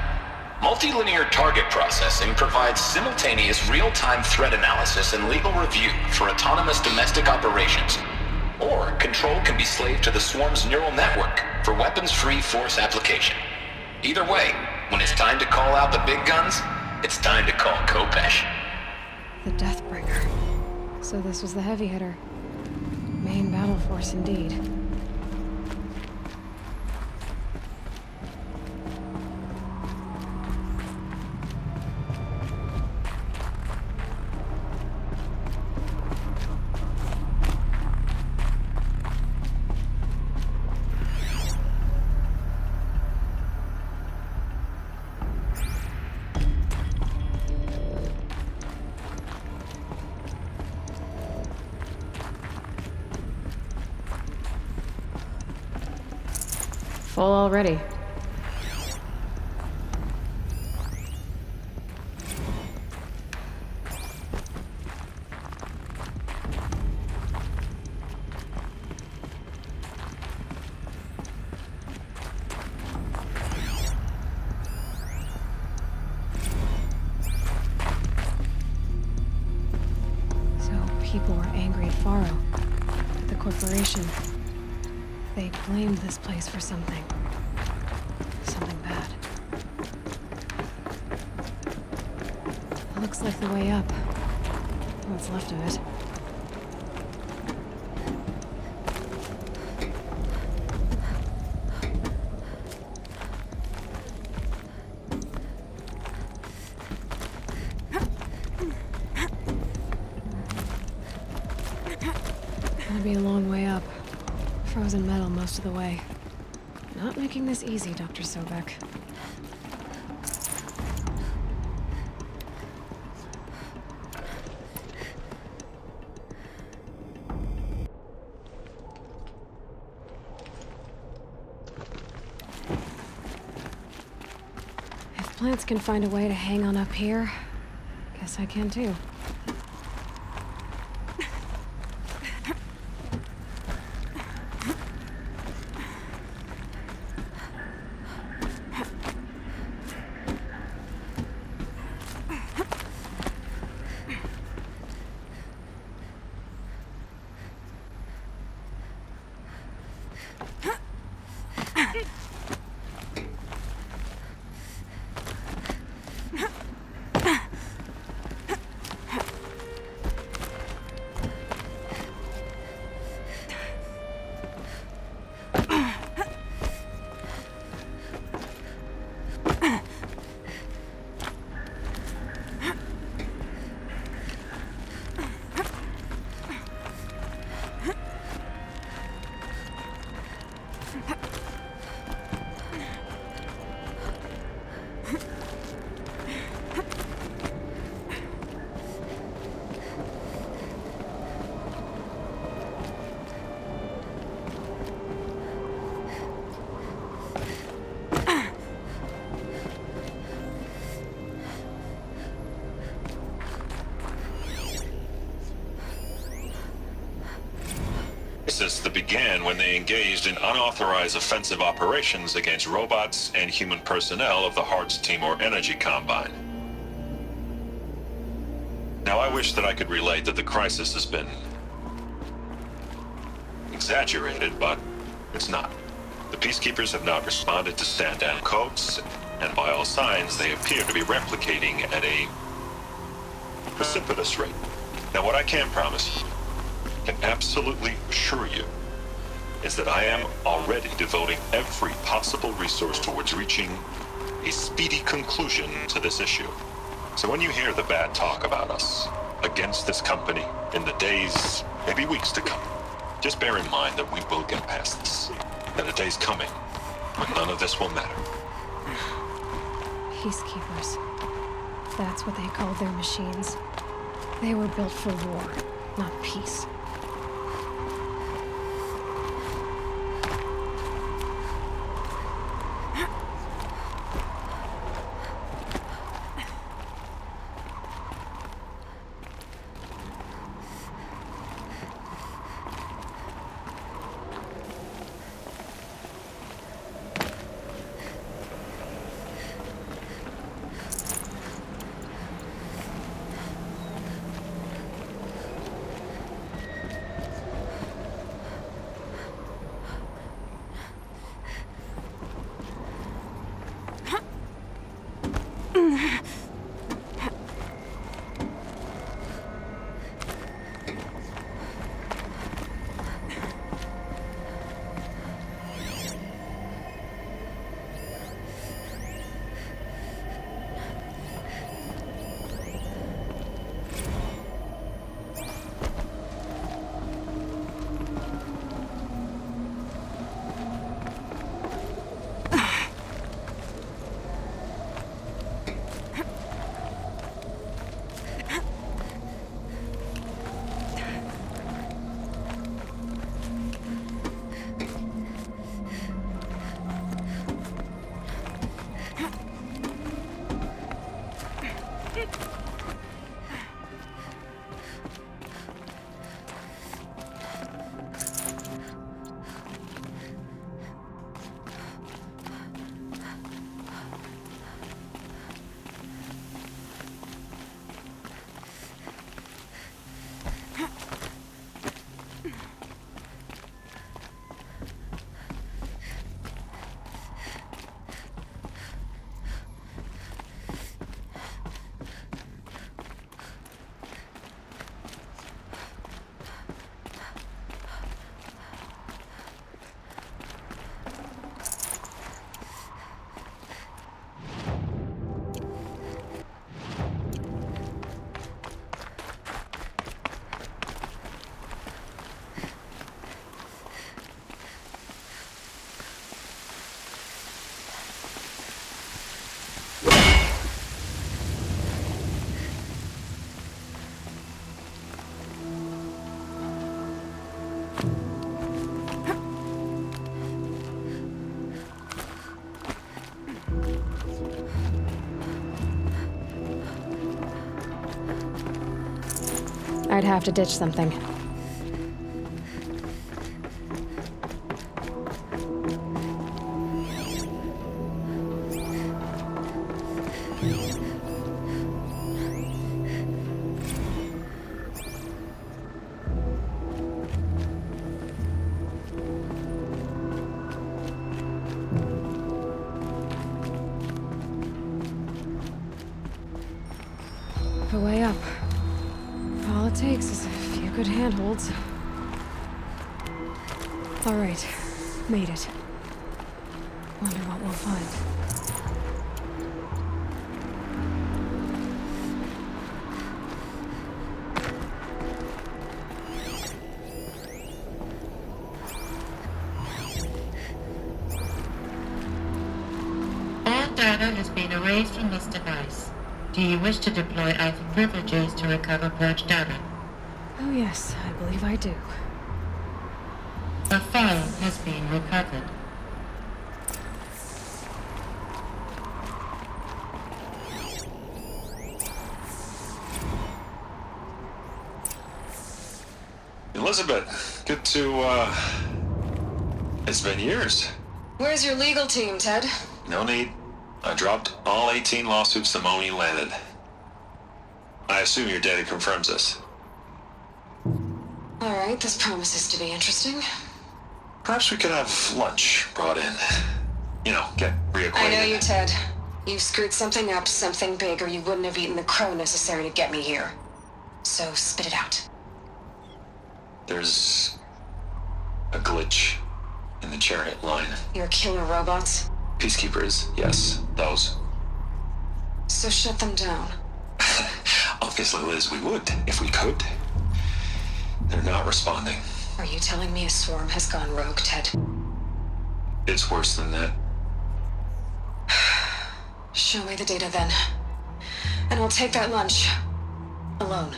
Multilinear target processing provides simultaneous real-time threat analysis and legal review for autonomous domestic operations. Or control can be slaved to the swarm's neural network for weapons-free force application. Either way, when it's time to call out the big guns, it's time to call Kopesh. The Deathbringer. So this was the heavy hitter. Main battle force indeed. Full already. So people were angry at Faro, at the corporation. They blamed this place for something. Looks like the way up. What's left of it. Gonna be a long way up. Frozen metal most of the way. Not making this easy, Dr. Sobek. If plants can find a way to hang on up here, guess I can too. That began when they engaged in unauthorized offensive operations against robots and human personnel of the Hearts Timor Energy Combine. Now, I wish that I could relate that the crisis has been exaggerated, but it's not. The Peacekeepers have not responded to stand-down codes, and by all signs, they appear to be replicating at a precipitous rate. Now, what I can promise you, can absolutely assure you, is that I am already devoting every possible resource towards reaching a speedy conclusion to this issue. So when you hear the bad talk about us against this company in the days, maybe weeks to come, just bear in mind that we will get past this. And a day's coming when none of this will matter. Peacekeepers. That's what they called their machines. They were built for war, not peace. might have to ditch something. The way up. All it takes is a few good handholds. All right, made it. Wonder what we'll find. All data has been erased from this device. Do you wish to deploy Alpha privileges to recover purged data? Oh yes, I believe I do. A file has been recovered. Elizabeth, good to, it's been years. Where's your legal team, Ted? No need. I dropped all 18 lawsuits the moment you landed. I assume your data confirms this. All right, this promises to be interesting. Perhaps we could have lunch brought in. You know, get reacquainted. I know you, Ted. You screwed something up, something big, or you wouldn't have eaten the crow necessary to get me here. So spit it out. There's a glitch in the chariot line. Your killer robots? Peacekeepers, yes, those. So shut them down. Obviously, Liz, we would, if we could. They're not responding. Are you telling me a swarm has gone rogue, Ted? It's worse than that. Show me the data then. And I'll take that lunch. Alone.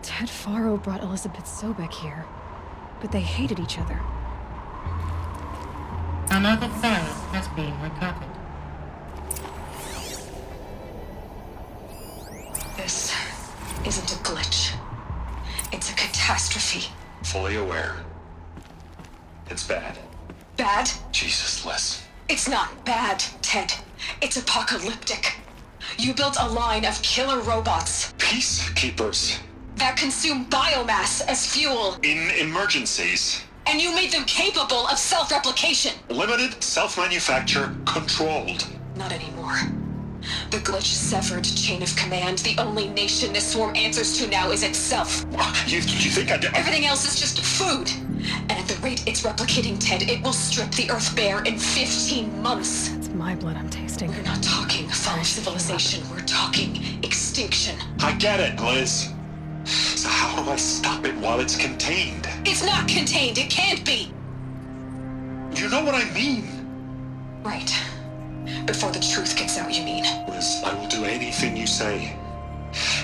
Ted Faro brought Elizabeth Sobek here, but they hated each other. Another file has been recovered. This isn't a glitch. It's a catastrophe. Fully aware. It's bad. Bad? Jesus, Liz. It's not bad, Ted. It's apocalyptic. You built a line of killer robots. Peacekeepers. That consume biomass as fuel. In emergencies. And you made them capable of self-replication. Limited, self-manufacture, controlled. Not anymore. The glitch severed chain of command. The only nation this swarm answers to now is itself. You think I did? Everything else is just food. And at the rate it's replicating, Ted, it will strip the Earth bare in 15 months. It's my blood I'm tasting. We're not talking fall of civilization. We're talking extinction. I get it, Liz. So how do I stop it while it's contained? It's not contained. It can't be. You know what I mean? Right. Before the truth gets out, you mean? Liz, I will do anything you say.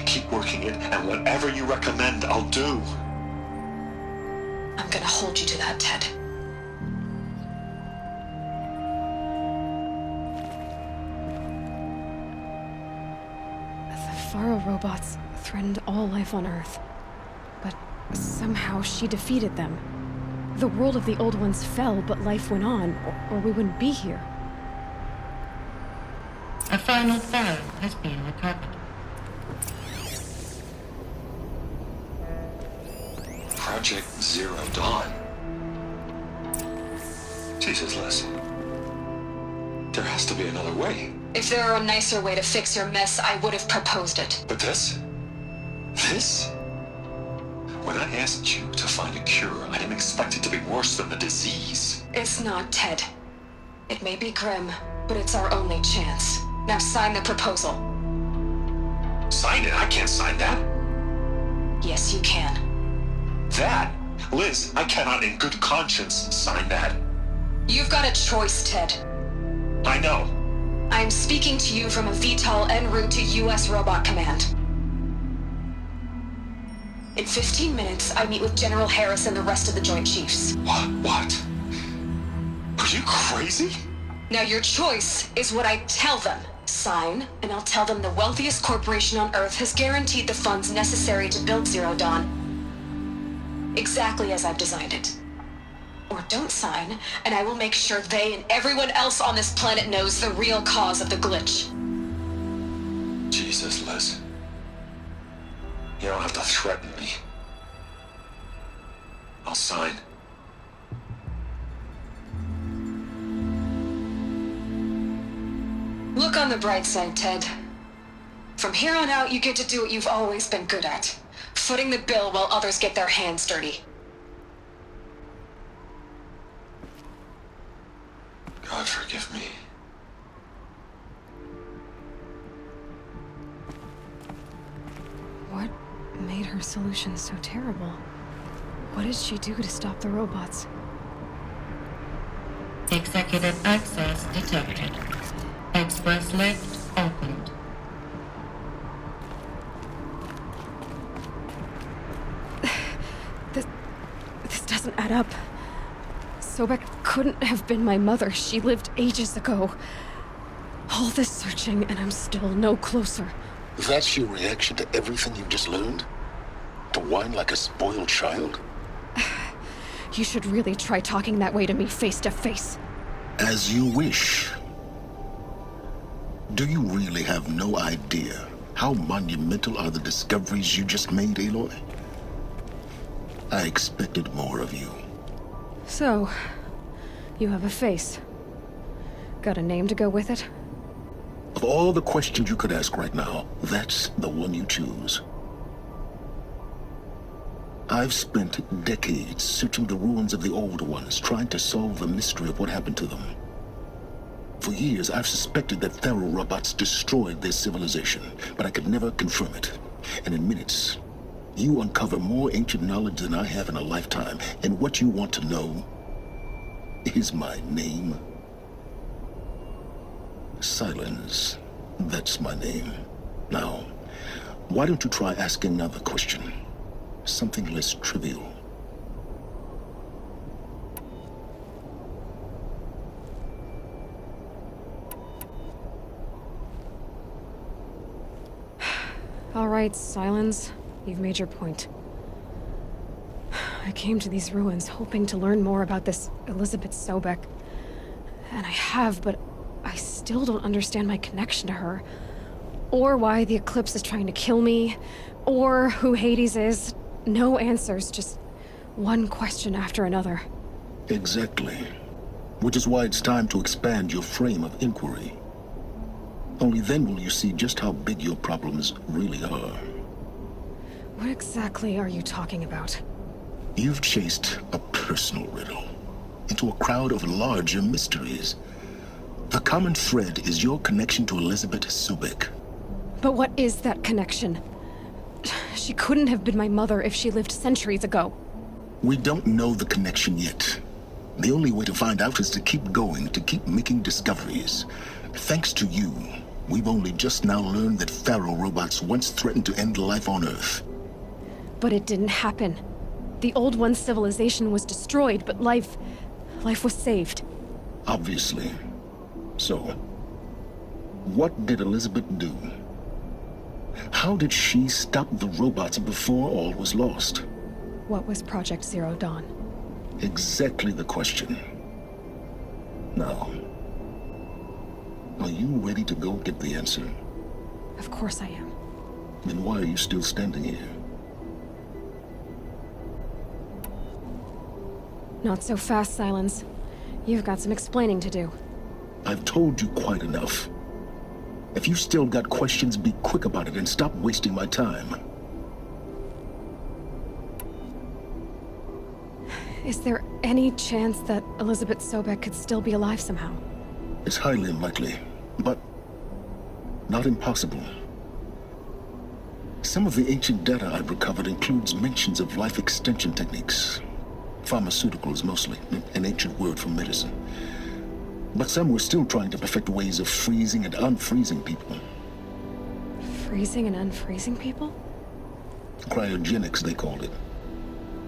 Keep working it, and whatever you recommend, I'll do. I'm gonna hold you to that, Ted. The Faro robots threatened all life on Earth, but somehow she defeated them. The world of the Old Ones fell, but life went on, or we wouldn't be here. A final file has been recovered. Project Zero Dawn. Jesus, Liz. There has to be another way. If there were a nicer way to fix your mess, I would have proposed it. But this? This? When I asked you to find a cure, I didn't expect it to be worse than the disease. It's not, Ted. It may be grim, but it's our only chance. Now sign the proposal. Sign it? I can't sign that. Yes, you can. That? Liz, I cannot in good conscience sign that. You've got a choice, Ted. I know. I'm speaking to you from a VTOL en route to U.S. Robot Command. In 15 minutes, I meet with General Harris and the rest of the Joint Chiefs. What? Are you crazy? Now your choice is what I tell them. Sign, and I'll tell them the wealthiest corporation on Earth has guaranteed the funds necessary to build Zero Dawn. Exactly as I've designed it. Or don't sign, and I will make sure they and everyone else on this planet knows the real cause of the glitch. Jesus, Liz. You don't have to threaten me. I'll sign. Look on the bright side, Ted. From here on out, you get to do what you've always been good at. Footing the bill while others get their hands dirty. God forgive me. What made her solution so terrible? What did she do to stop the robots? Executive access detected. Express lift opened. This doesn't add up. Sobek couldn't have been my mother. She lived ages ago. All this searching, and I'm still no closer. That's your reaction to everything you've just learned? To whine like a spoiled child? You should really try talking that way to me face to face. As you wish. Do you really have no idea how monumental are the discoveries you just made, Aloy? I expected more of you. So, you have a face. Got a name to go with it? Of all the questions you could ask right now, that's the one you choose. I've spent decades searching the ruins of the old ones, trying to solve the mystery of what happened to them. For years, I've suspected that Faro robots destroyed their civilization, but I could never confirm it. And in minutes, you uncover more ancient knowledge than I have in a lifetime, and what you want to know is my name. Silence. That's my name. Now, why don't you try asking another question? Something less trivial. All right, Silence. You've made your point. I came to these ruins hoping to learn more about this Elizabeth Sobek. And I have, but I still don't understand my connection to her. Or why the Eclipse is trying to kill me. Or who Hades is. No answers, just one question after another. Exactly. Which is why it's time to expand your frame of inquiry. Only then will you see just how big your problems really are. What exactly are you talking about? You've chased a personal riddle into a crowd of larger mysteries. The common thread is your connection to Elizabeth Sobek. But what is that connection? She couldn't have been my mother if she lived centuries ago. We don't know the connection yet. The only way to find out is to keep going, to keep making discoveries. Thanks to you, we've only just now learned that Faro robots once threatened to end life on Earth. But it didn't happen. The Old One's civilization was destroyed, but life was saved. Obviously. So, what did Elizabeth do? How did she stop the robots before all was lost? What was Project Zero Dawn? Exactly the question. Now, are you ready to go get the answer? Of course I am. Then why are you still standing here? Not so fast, Silence. You've got some explaining to do. I've told you quite enough. If you've still got questions, be quick about it and stop wasting my time. Is there any chance that Elizabeth Sobek could still be alive somehow? It's highly unlikely, but not impossible. Some of the ancient data I've recovered includes mentions of life extension techniques. Pharmaceuticals, mostly, an ancient word for medicine. But some were still trying to perfect ways of freezing and unfreezing people. Freezing and unfreezing people? Cryogenics, they called it.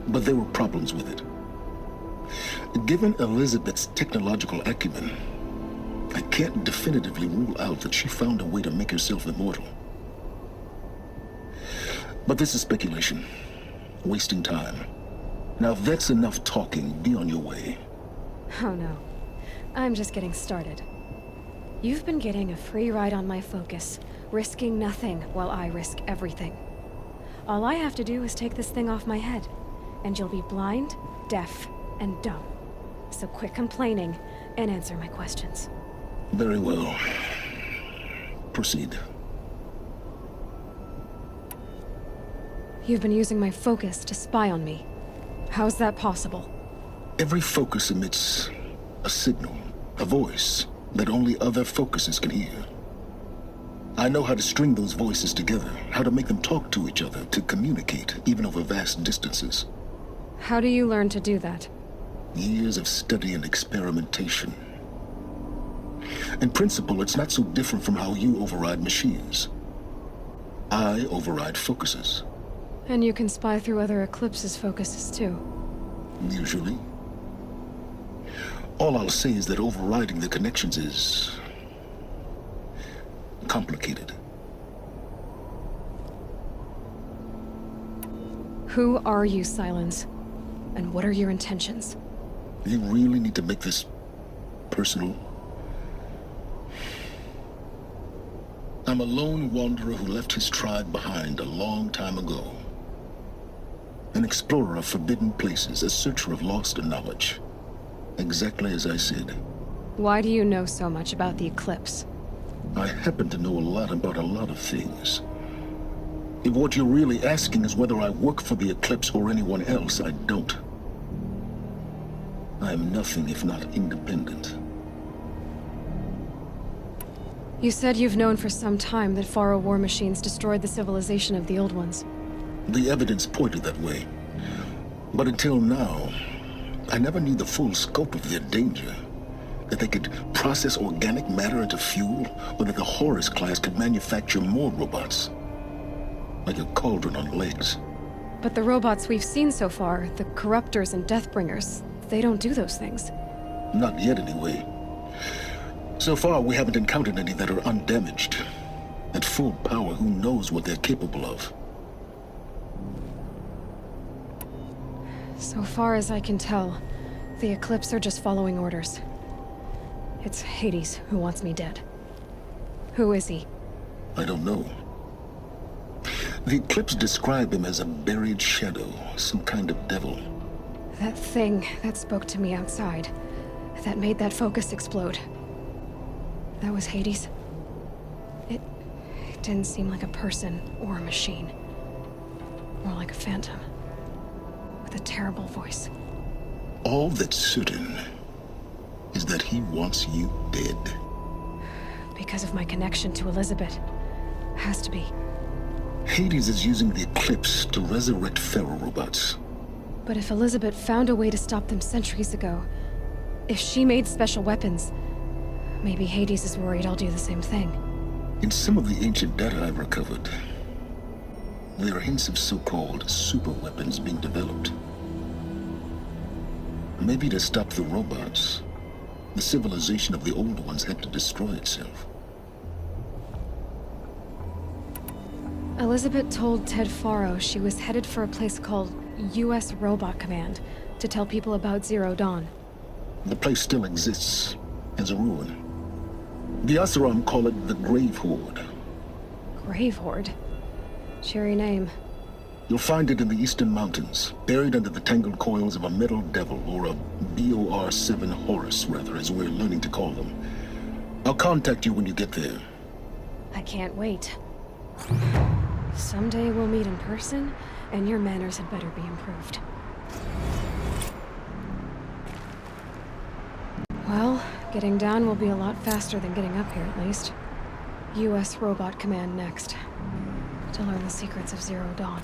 But there were problems with it. Given Elizabeth's technological acumen, I can't definitively rule out that she found a way to make herself immortal. But this is speculation. Wasting time. Now, if that's enough talking, be on your way. Oh no. I'm just getting started. You've been getting a free ride on my focus, risking nothing while I risk everything. All I have to do is take this thing off my head, and you'll be blind, deaf, and dumb. So quit complaining and answer my questions. Very well. Proceed. You've been using my focus to spy on me. How's that possible? Every focus emits a signal, a voice, that only other focuses can hear. I know how to string those voices together, how to make them talk to each other, to communicate, even over vast distances. How do you learn to do that? Years of study and experimentation. In principle, it's not so different from how you override machines. I override focuses. And you can spy through other Eclipse's focuses too. Usually. All I'll say is that overriding the connections is complicated. Who are you, Silence? And what are your intentions? You really need to make this personal? I'm a lone wanderer who left his tribe behind a long time ago. An explorer of forbidden places, a searcher of lost knowledge. Exactly as I said. Why do you know so much about the Eclipse? I happen to know a lot about a lot of things. If what you're really asking is whether I work for the Eclipse or anyone else, I don't. I am nothing if not independent. You said you've known for some time that Faro war machines destroyed the civilization of the Old Ones. The evidence pointed that way. But until now, I never knew the full scope of their danger. That they could process organic matter into fuel, or that the Horus class could manufacture more robots. Like a cauldron on legs. But the robots we've seen so far, the Corruptors and Deathbringers, they don't do those things. Not yet, anyway. So far, we haven't encountered any that are undamaged. At full power, who knows what they're capable of? So far as I can tell, the Eclipse are just following orders. It's Hades who wants me dead. Who is he? I don't know. The Eclipse describe him as a buried shadow, some kind of devil. That thing that spoke to me outside, that made that focus explode. That was Hades? It didn't seem like a person or a machine. More like a phantom. With a terrible voice. All that's certain is that he wants you dead. Because of my connection to Elizabeth. Has to be. Hades is using the Eclipse to resurrect Pharaoh robots. But if Elizabeth found a way to stop them centuries ago, if she made special weapons, maybe Hades is worried I'll do the same thing. In some of the ancient data I've recovered, there are hints of so-called super weapons being developed. Maybe to stop the robots, the civilization of the old ones had to destroy itself. Elizabeth told Ted Faro she was headed for a place called U.S. Robot Command to tell people about Zero Dawn. The place still exists as a ruin. The Asaram call it the Grave Horde. Grave Horde? Cheery name. You'll find it in the Eastern Mountains, buried under the tangled coils of a metal devil, or a BOR-7 Horus, rather, as we're learning to call them. I'll contact you when you get there. I can't wait. Someday we'll meet in person, and your manners had better be improved. Well, getting down will be a lot faster than getting up here, at least. U.S. Robot Command next. To learn the secrets of Zero Dawn.